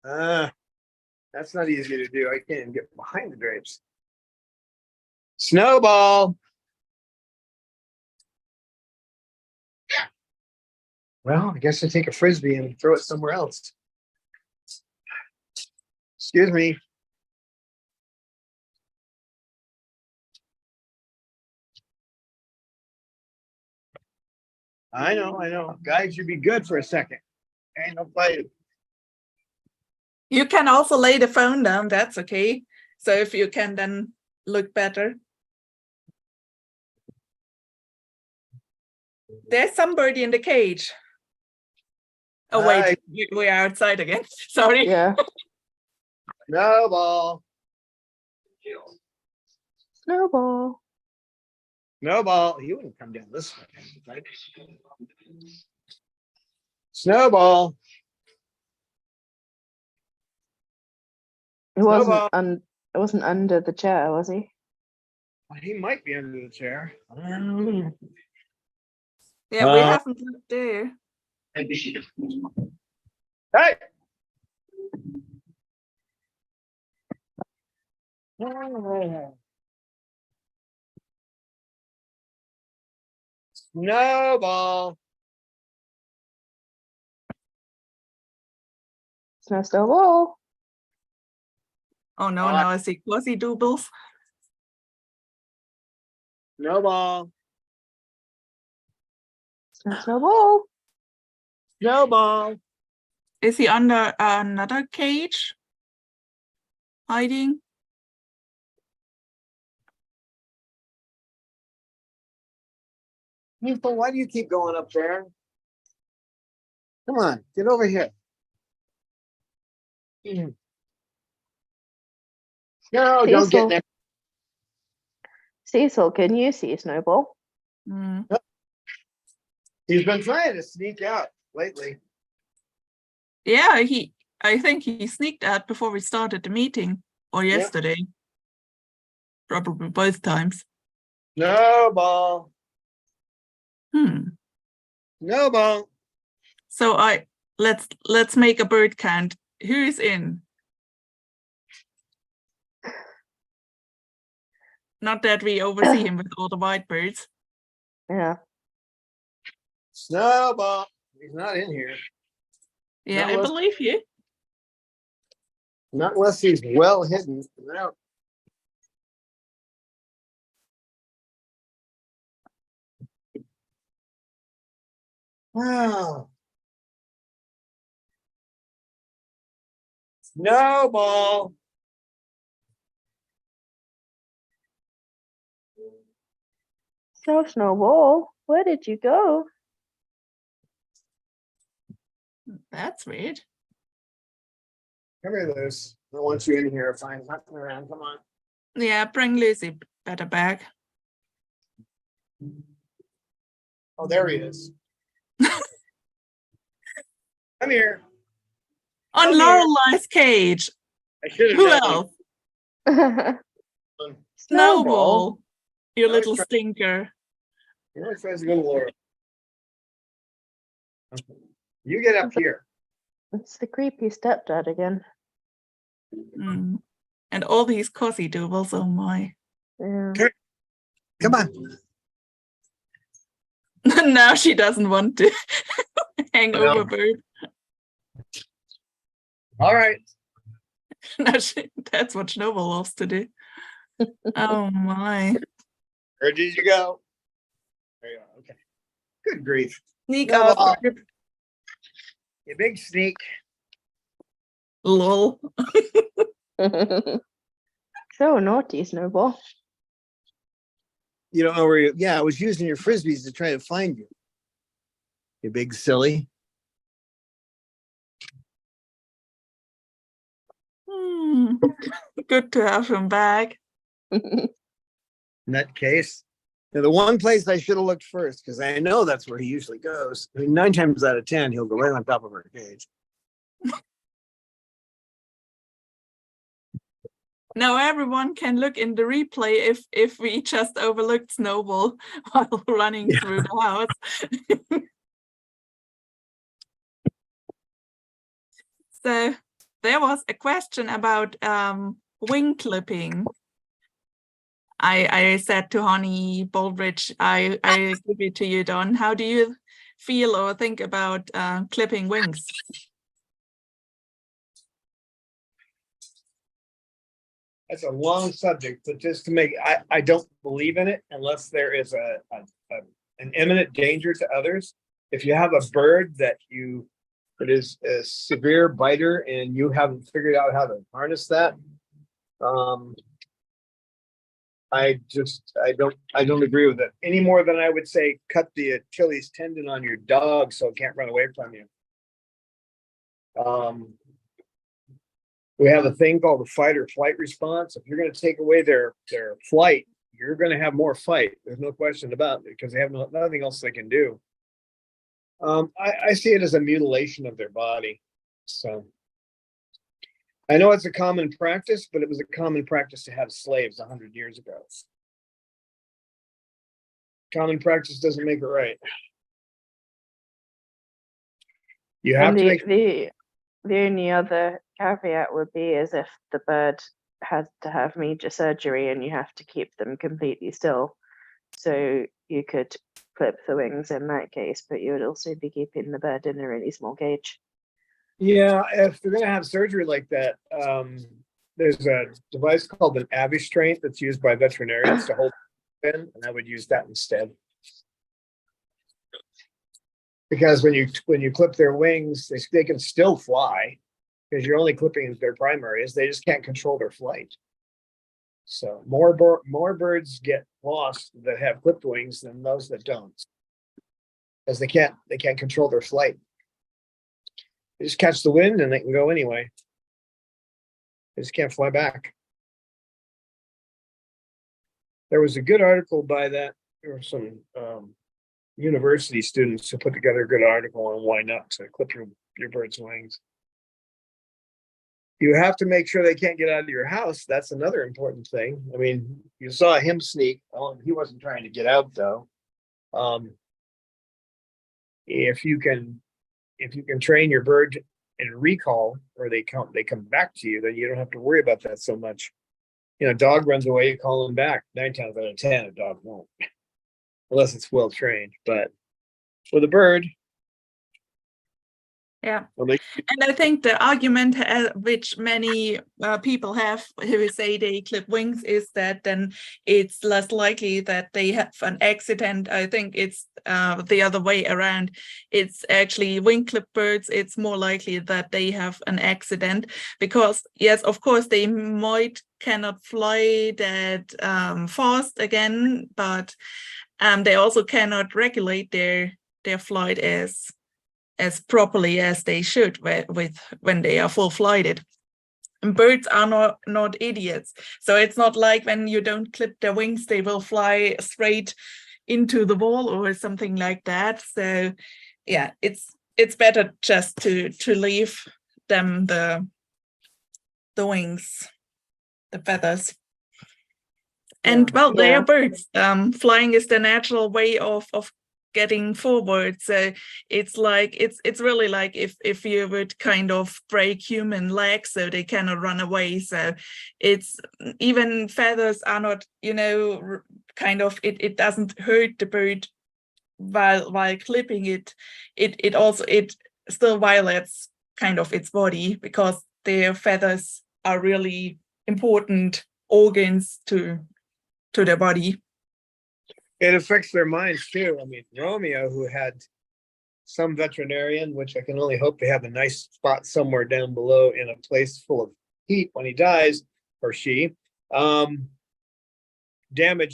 That's not easy to do. I can't even get behind the drapes. Snowball. Well, I guess I take a frisbee and throw it somewhere else. Excuse me. I know. Guys, you'd be good for a second. Ain't no fight. You can also lay the phone down. That's okay. So if you can then look better. There's somebody in the cage. Oh, wait, Hi. we are outside again. Sorry. Yeah. Snowball. Snowball. Snowball. He wouldn't come down this way, right? Snowball. It Snowball. wasn't under the chair, was he? He might be under the chair. Yeah, we haven't looked there. Hey! Snowball. Snowball. Oh no, now I see quasi doubles. Snowball. Snowball. Snowball. Is he under another cage? Hiding? People, why do you keep going up there? Come on, get over here. No, don't get Cecil. next. Cecil, can you see Snowball? Mm. He's been trying to sneak out lately. Yeah, I think he sneaked out before we started the meeting, or yesterday. Probably both times. Snowball. Hmm. Snowball. So let's make a bird count. Who is in? Not that we oversee him with all the white birds. Yeah. Snowball. He's not in here. Yeah, No, I let's- believe you. Not unless he's well hidden. No. Wow. Snowball. So Snowball, where did you go? That's weird. Come here, Liz. I want you in here. Fine. Knocking around. Come on. Yeah, bring Lucy better back. Oh, there he is. Come here. On Come here. Lorelei's cage. I should have Who known. else? Snowball. You I little was try- stinker. He always tries to go to Laura. You get up here. It's the creepy stepdad again. Mm. And all these cozy doubles, oh my. Yeah. Come on. Now she doesn't want to hang No. over bird. All right. Now that's what Snowball loves to do. Oh my. Where did you go? There you are. Okay. Good grief. Sneak Snowball. out. You big sneak. Lol. So naughty, Snowball. You don't know where you. Yeah, I was using your frisbees to try to find you. You big silly. Hmm. Good to have him back. Nutcase. Now, the one place I should have looked first, because I know that's where he usually goes. I mean, 9 times out of 10, he'll go right on top of her cage. Now everyone can look in the replay if we just overlooked Snowball while running Yeah. through the house. So there was a question about wing clipping. I said to Honey Baldridge, I give it to you, Don. How do you feel or think about clipping wings? That's a long subject, but just to make, I don't believe in it unless there is an imminent danger to others. If you have a bird that is a severe biter and you haven't figured out how to harness that, I don't agree with it any more than I would say cut the Achilles tendon on your dog so it can't run away from you. We have a thing called the fight or flight response. If you're going to take away their flight, you're going to have more fight. There's no question about it because they have nothing else they can do. I see it as a mutilation of their body. So I know it's a common practice, but it was a common practice to have slaves 100 years ago. Common practice doesn't make it right. You have And to make the only other caveat would be is if the bird has to have major surgery and you have to keep them completely still. So you could clip the wings in that case, but you would also be keeping the bird in a really small cage. Yeah, if they're gonna have surgery like that, there's a device called an avistraint that's used by veterinarians to hold in, and I would use that instead. Because when you clip their wings, they can still fly because you're only clipping their primaries. They just can't control their flight. So more birds get lost that have clipped wings than those that don't, because they can't control their flight. They just catch the wind and they can go anyway. They just can't fly back. There was a good article by that, or some university students who put together a good article on why not to clip your bird's wings. You have to make sure they can't get out of your house. That's another important thing. I mean, you saw him sneak. Oh, he wasn't trying to get out though. If you can train your bird in recall, or they come back to you, then you don't have to worry about that so much. You know, dog runs away, you call him back. 9 times out of 10, a dog won't, unless it's well trained. But with a bird, Yeah, well, they, and I think the argument which many people have who say they clip wings is that then it's less likely that they have an accident. I think it's the other way around. It's actually wing clip birds. It's more likely that they have an accident because, yes, of course, they cannot fly that fast again, but they also cannot regulate their flight as properly as they should when they are full flighted. And birds are not idiots. So it's not like when you don't clip their wings, they will fly straight into the wall or something like that. So yeah, it's better just to leave them the wings, the feathers. And well, they are birds. Flying is the natural way of getting forward. So it's like it's really like if you would kind of break human legs so they cannot run away. So it's even feathers are not, you know, kind of it doesn't hurt the bird while clipping it. It also still violates kind of its body because their feathers are really important organs to their body. it affects their minds too. I mean, Romeo, who had some veterinarian, which I can only hope they have a nice spot somewhere down below in a place full of heat when he dies, or she,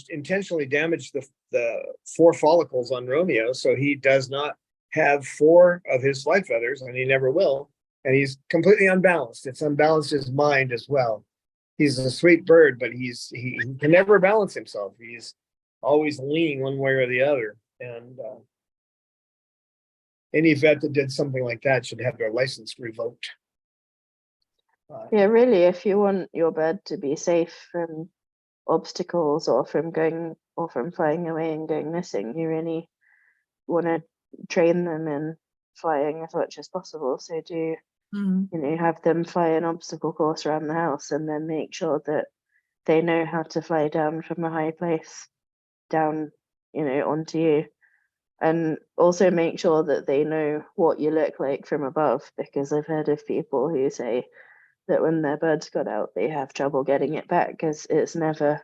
intentionally damaged the 4 follicles on Romeo, so he does not have 4 of his flight feathers, and he never will. And he's completely unbalanced. It's unbalanced his mind as well. He's a sweet bird, but he can never balance himself. He's always leaning one way or the other. And any vet that did something like that should have their license revoked. Yeah, really, if you want your bird to be safe from obstacles or from flying away and going missing, you really want to train them in flying as much as possible. So do you know, have them fly an obstacle course around the house, and then make sure that they know how to fly down from a high place down, you know, onto you. And also make sure that they know what you look like from above, because I've heard of people who say that when their bird's got out, they have trouble getting it back because it's never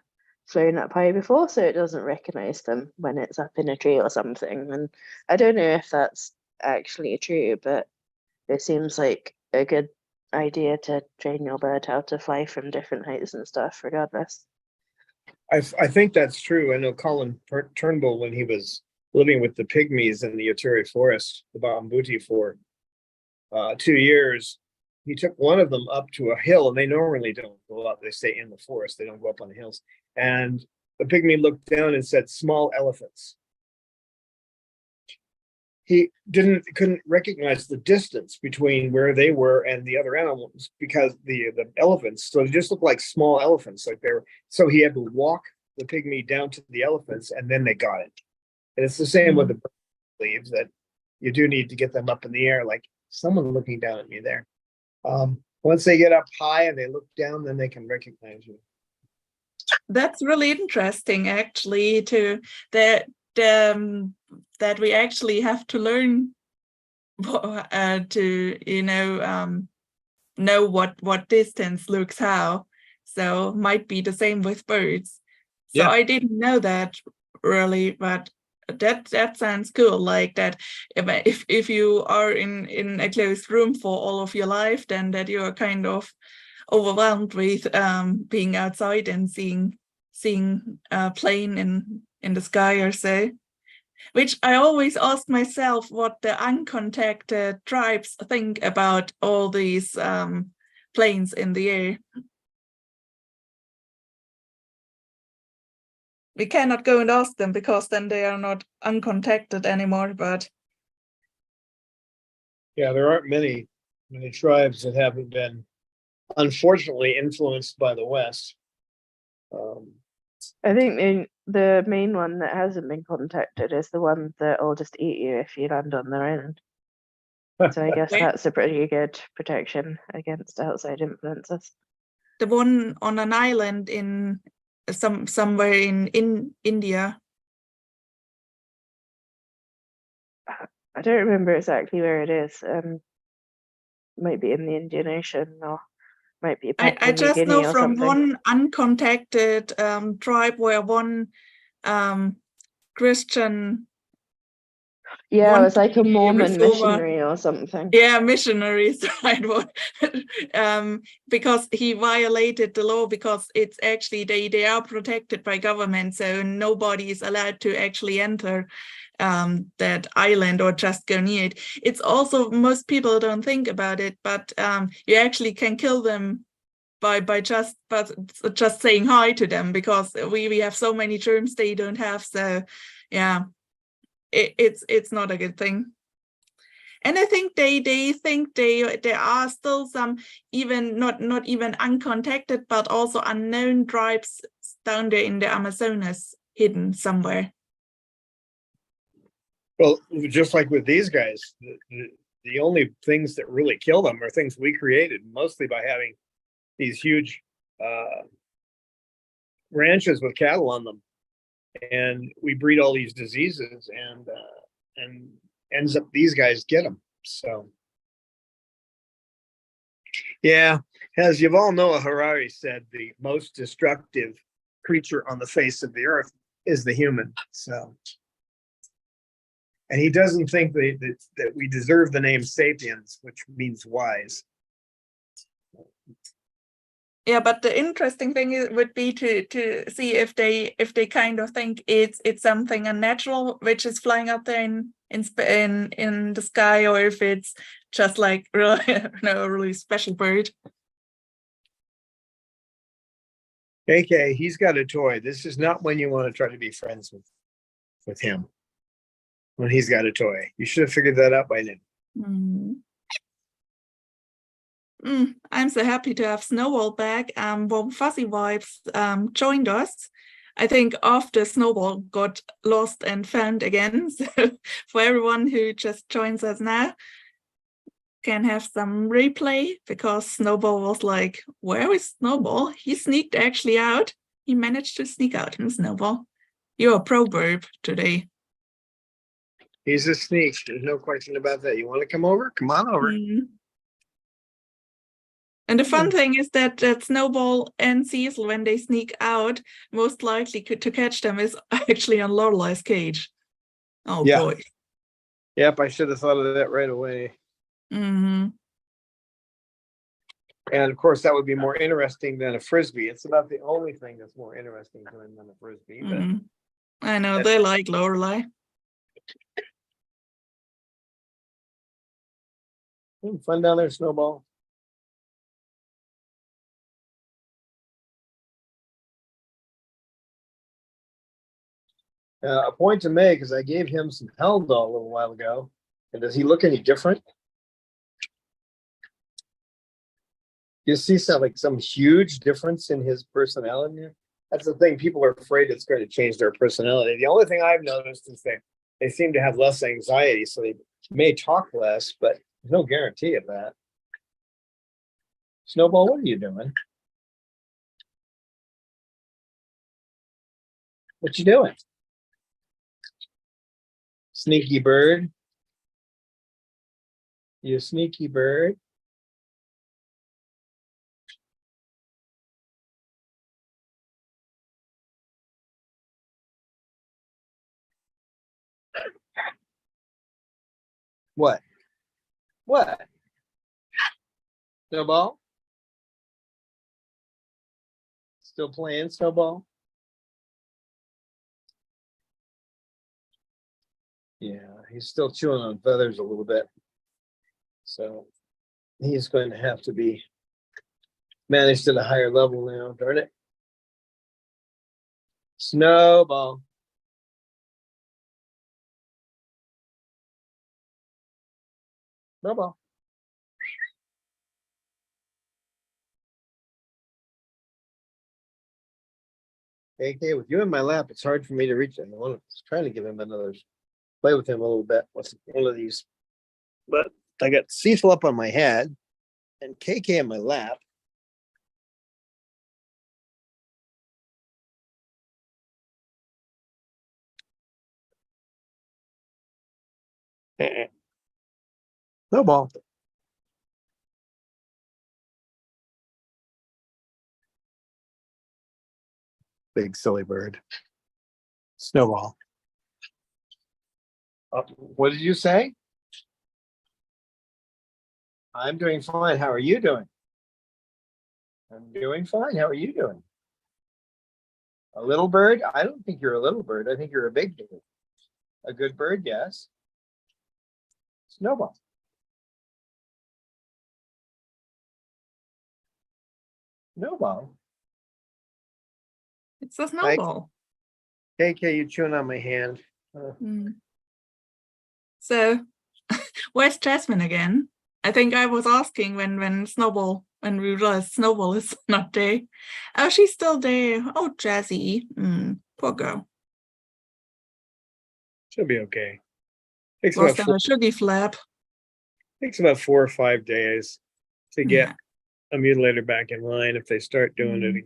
flown up high before, so it doesn't recognize them when it's up in a tree or something. And I don't know if that's actually true, but it seems like a good idea to train your bird how to fly from different heights and stuff, regardless. I think that's true. I know Colin Turnbull, when he was living with the pygmies in the Uturi forest, the Bambuti, for 2 years, he took one of them up to a hill, and they normally don't go up. They stay in the forest. They don't go up on the hills. And the pygmy looked down and said, "Small elephants." He couldn't recognize the distance between where they were and the other animals because the elephants, so they just looked like small elephants, like so he had to walk the pygmy down to the elephants, and then they got it. And it's the same with the leaves, that you do need to get them up in the air, like someone looking down at me there. Once they get up high and they look down, then they can recognize you. That's really interesting, actually, that we actually have to learn to, you know what distance looks how. So might be the same with birds. So yeah. I didn't know that really, but that sounds cool. Like that, if you are in a closed room for all of your life, then that you are kind of overwhelmed with being outside and seeing a plane in the sky or so. Which I always ask myself what the uncontacted tribes think about all these planes in the air. we cannot go and ask them because then they are not uncontacted anymore. But Yeah, there aren't many tribes that haven't been unfortunately influenced by the West. I think the main one that hasn't been contacted is the one that will just eat you if you land on their island. So I guess Wait. that's a pretty good protection against outside influences. the one on an island in somewhere in India. I don't remember exactly where it is. Might be in the Indian Ocean or might be I Papua New just Guinea know or from something. one uncontacted tribe where one Christian. Yeah, it one was like a Mormon reformer- missionary or something. Yeah, missionaries, right? Because he violated the law, because it's actually they are protected by government, so nobody is allowed to actually enter that island or just go near it. It's also, most people don't think about it, but you actually can kill them by just saying hi to them, because we have so many germs they don't have. So yeah, it's not a good thing. And I think they think there are still some, even not even uncontacted, but also unknown tribes down there in the Amazonas, hidden somewhere. Well, just like with these guys, the only things that really kill them are things we created, mostly by having these huge ranches with cattle on them, and we breed all these diseases, and ends up these guys get them. So yeah, as you all know, Harari said the most destructive creature on the face of the earth is the human. So, and he doesn't think that we deserve the name sapiens, which means wise. Yeah, but the interesting thing would be to see if they kind of think it's something unnatural which is flying out there in the sky, or if it's just like really, no, really special bird. AK, he's got a toy. This is not when you want to try to be friends with him. When he's got a toy, you should have figured that out by now. I'm so happy to have Snowball back. Warm Fuzzy Vibes joined us. I think after Snowball got lost and found again. So for everyone who just joins us now, can have some replay, because Snowball was like, where is Snowball? He sneaked actually out. He managed to sneak out. Snowball, you're a proverb today. He's a sneak. There's no question about that. You want to come over? Come on over. And the fun thing is that Snowball and Cecil, when they sneak out, most likely to catch them is actually on Lorelei's cage. Oh, yeah. Boy. Yep, I should have thought of that right away. And of course, that would be more interesting than a Frisbee. It's about the only thing that's more interesting to him than a Frisbee. But I know, they like Lorelei. Fun down there, Snowball. A point to make is I gave him some Haldol a little while ago. And does he look any different? You see some huge difference in his personality? That's the thing. People are afraid it's going to change their personality. The only thing I've noticed is that they seem to have less anxiety, so they may talk less, but there's no guarantee of that. Snowball, what are you doing? What you doing? Sneaky bird. You sneaky bird. What? What? Snowball? Still playing Snowball? Yeah, he's still chewing on feathers a little bit. So he's going to have to be managed at a higher level now, darn it. Snowball. Snowball. Okay, with you in my lap, it's hard for me to reach him. I was trying to give him another play with him a little bit. What's one of these? But I got Cecil up on my head and KK in my lap. No ball. Big silly bird. Snowball. What did you say? I'm doing fine. How are you doing? I'm doing fine. How are you doing? A little bird? I don't think you're a little bird. I think you're a big bird. A good bird, yes. Snowball. Snowball. It's a snowball. KK, you chewing on my hand. So, where's Jasmine again? I think I was asking when we realized Snowball is not there. Oh, she's still there. Oh, Jazzy. Poor girl. She'll be okay. Takes Lost about, on a sugar flap. takes about 4 or 5 days to get a mutilator back in line if they start doing it.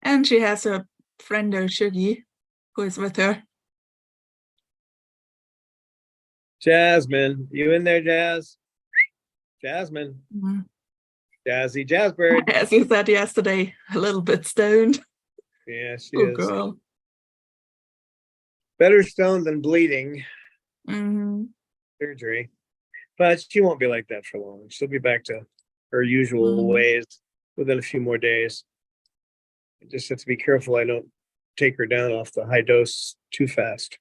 And she has a friendo Shuggy who is with her. Jasmine, you in there, Jazz? Jasmine. Jazzy Jazzbird. As you said yesterday, a little bit stoned. Yeah, she Oh, is. girl. Better stoned than bleeding. Mm-hmm. Surgery. But she won't be like that for long. She'll be back to her usual ways within a few more days. I just have to be careful I don't take her down off the high dose too fast.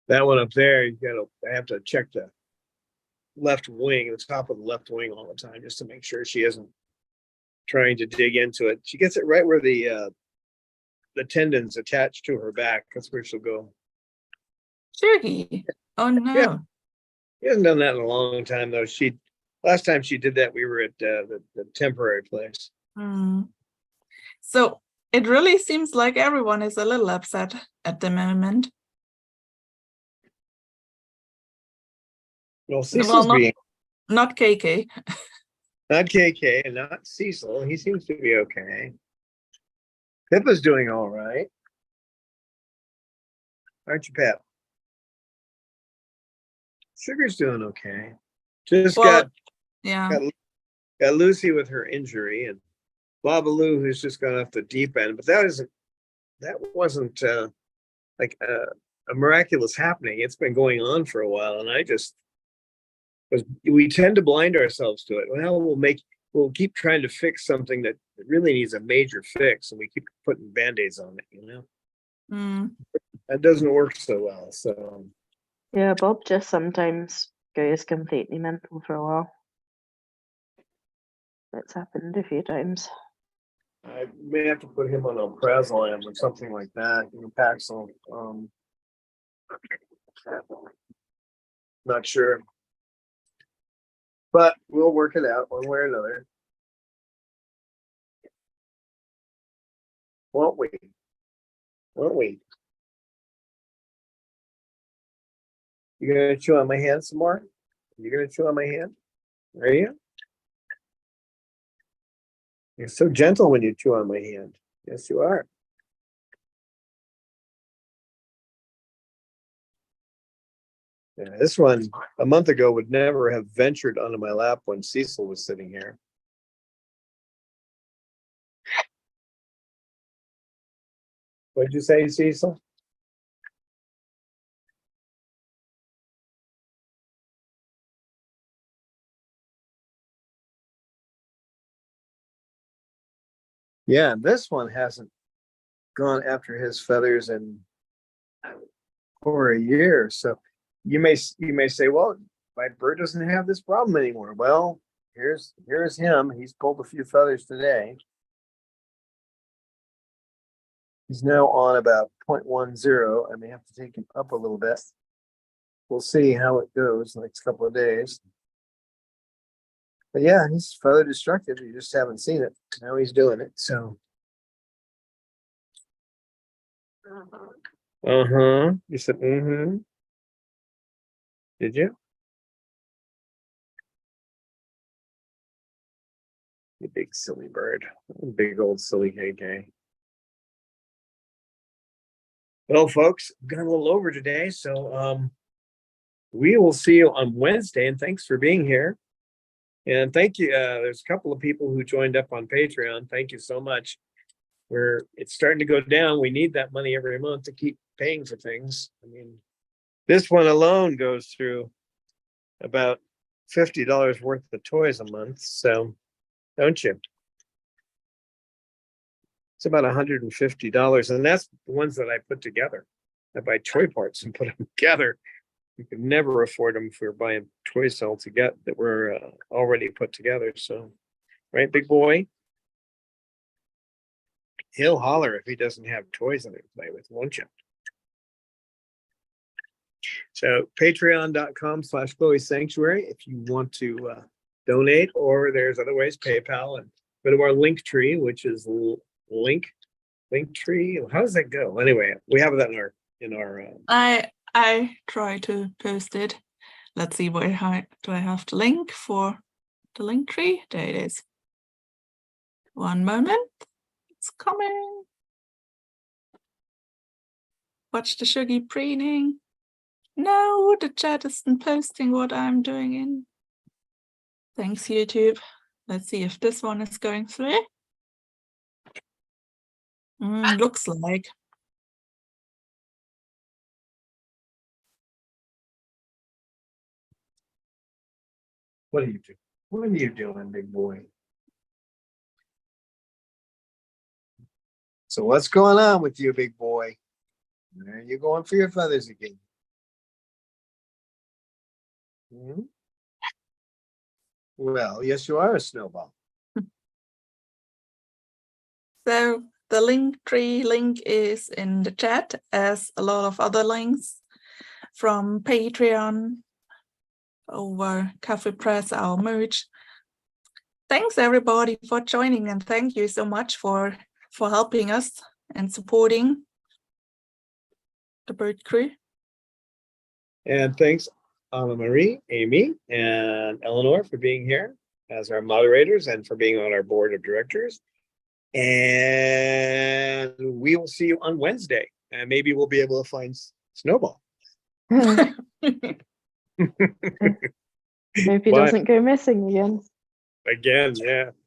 That one up there, I have to check the left wing, the top of the left wing all the time, just to make sure she isn't trying to dig into it. She gets it right where the tendons attached to her back. That's where she'll go. Shuggy. Oh no. Yeah. She hasn't done that in a long time though. Last time she did that, we were at the temporary place. So it really seems like everyone is a little upset at the moment. Well, Cecil's being not KK. Not KK and not Cecil. He seems to be okay. Pippa's doing all right. Aren't you, Pip? Sugar's doing okay. Just got Lucy with her injury and Babaloo, who's just gone off the deep end. But that wasn't like a miraculous happening. It's been going on for a while, and we tend to blind ourselves to it. Well, we'll keep trying to fix something that really needs a major fix, and we keep putting band-aids on it, That doesn't work so well. So yeah, Bob just sometimes goes completely mental for a while. It's happened a few times. I may have to put him on alprazolam or something like that, Paxil. Not sure. But we'll work it out one way or another. Won't we? Won't we? You gonna chew on my hand some more? You gonna chew on my hand? Are you? You're so gentle when you chew on my hand. Yes, you are. Yeah, this one a month ago would never have ventured onto my lap when Cecil was sitting here. What'd you say, Cecil? Yeah, this one hasn't gone after his feathers and for a year. So you may say, well, my bird doesn't have this problem anymore. Well, here's him. He's pulled a few feathers today. He's now on about 0.10. I may have to take him up a little bit. We'll see how it goes the next couple of days. But yeah, he's feather destructive. You just haven't seen it. Now he's doing it. So. You said, Did you? You big silly bird. Big old silly KK. Well, folks, I've gone a little over today, so we will see you on Wednesday, and thanks for being here. And thank you. There's a couple of people who joined up on Patreon. Thank you so much. It's starting to go down. We need that money every month to keep paying for things. I mean, this one alone goes through about $50 worth of toys a month. So, don't you? It's about $150, and that's the ones that I put together. I buy toy parts and put them together. You could never afford them if we were buying toys all together that were already put together. So, right, big boy? He'll holler if he doesn't have toys that he can play with, won't you? So patreon.com/Chloe Sanctuary if you want to donate, or there's other ways, PayPal, and go to our link tree, which is link tree. How does that go? Anyway, we have that in our I try to post it. Let's see do I have the link for the link tree? There it is. One moment. It's coming. Watch the Shuggy preening. No, the chat isn't posting what I'm doing in. Thanks, YouTube. Let's see if this one is going through. Looks like. What are you doing? What are you doing, big boy? So what's going on with you, big boy? Are you going for your feathers again? Well, yes, you are a snowball. So the link tree link is in the chat, as a lot of other links from Patreon over Cafe Press, our merch. Thanks everybody for joining, and thank you so much for helping us and supporting the bird crew. And thanks, Anna Marie, Amy, and Eleanor for being here as our moderators and for being on our board of directors. And we will see you on Wednesday, and maybe we'll be able to find Snowball. Hope he doesn't go missing again. Again, yeah.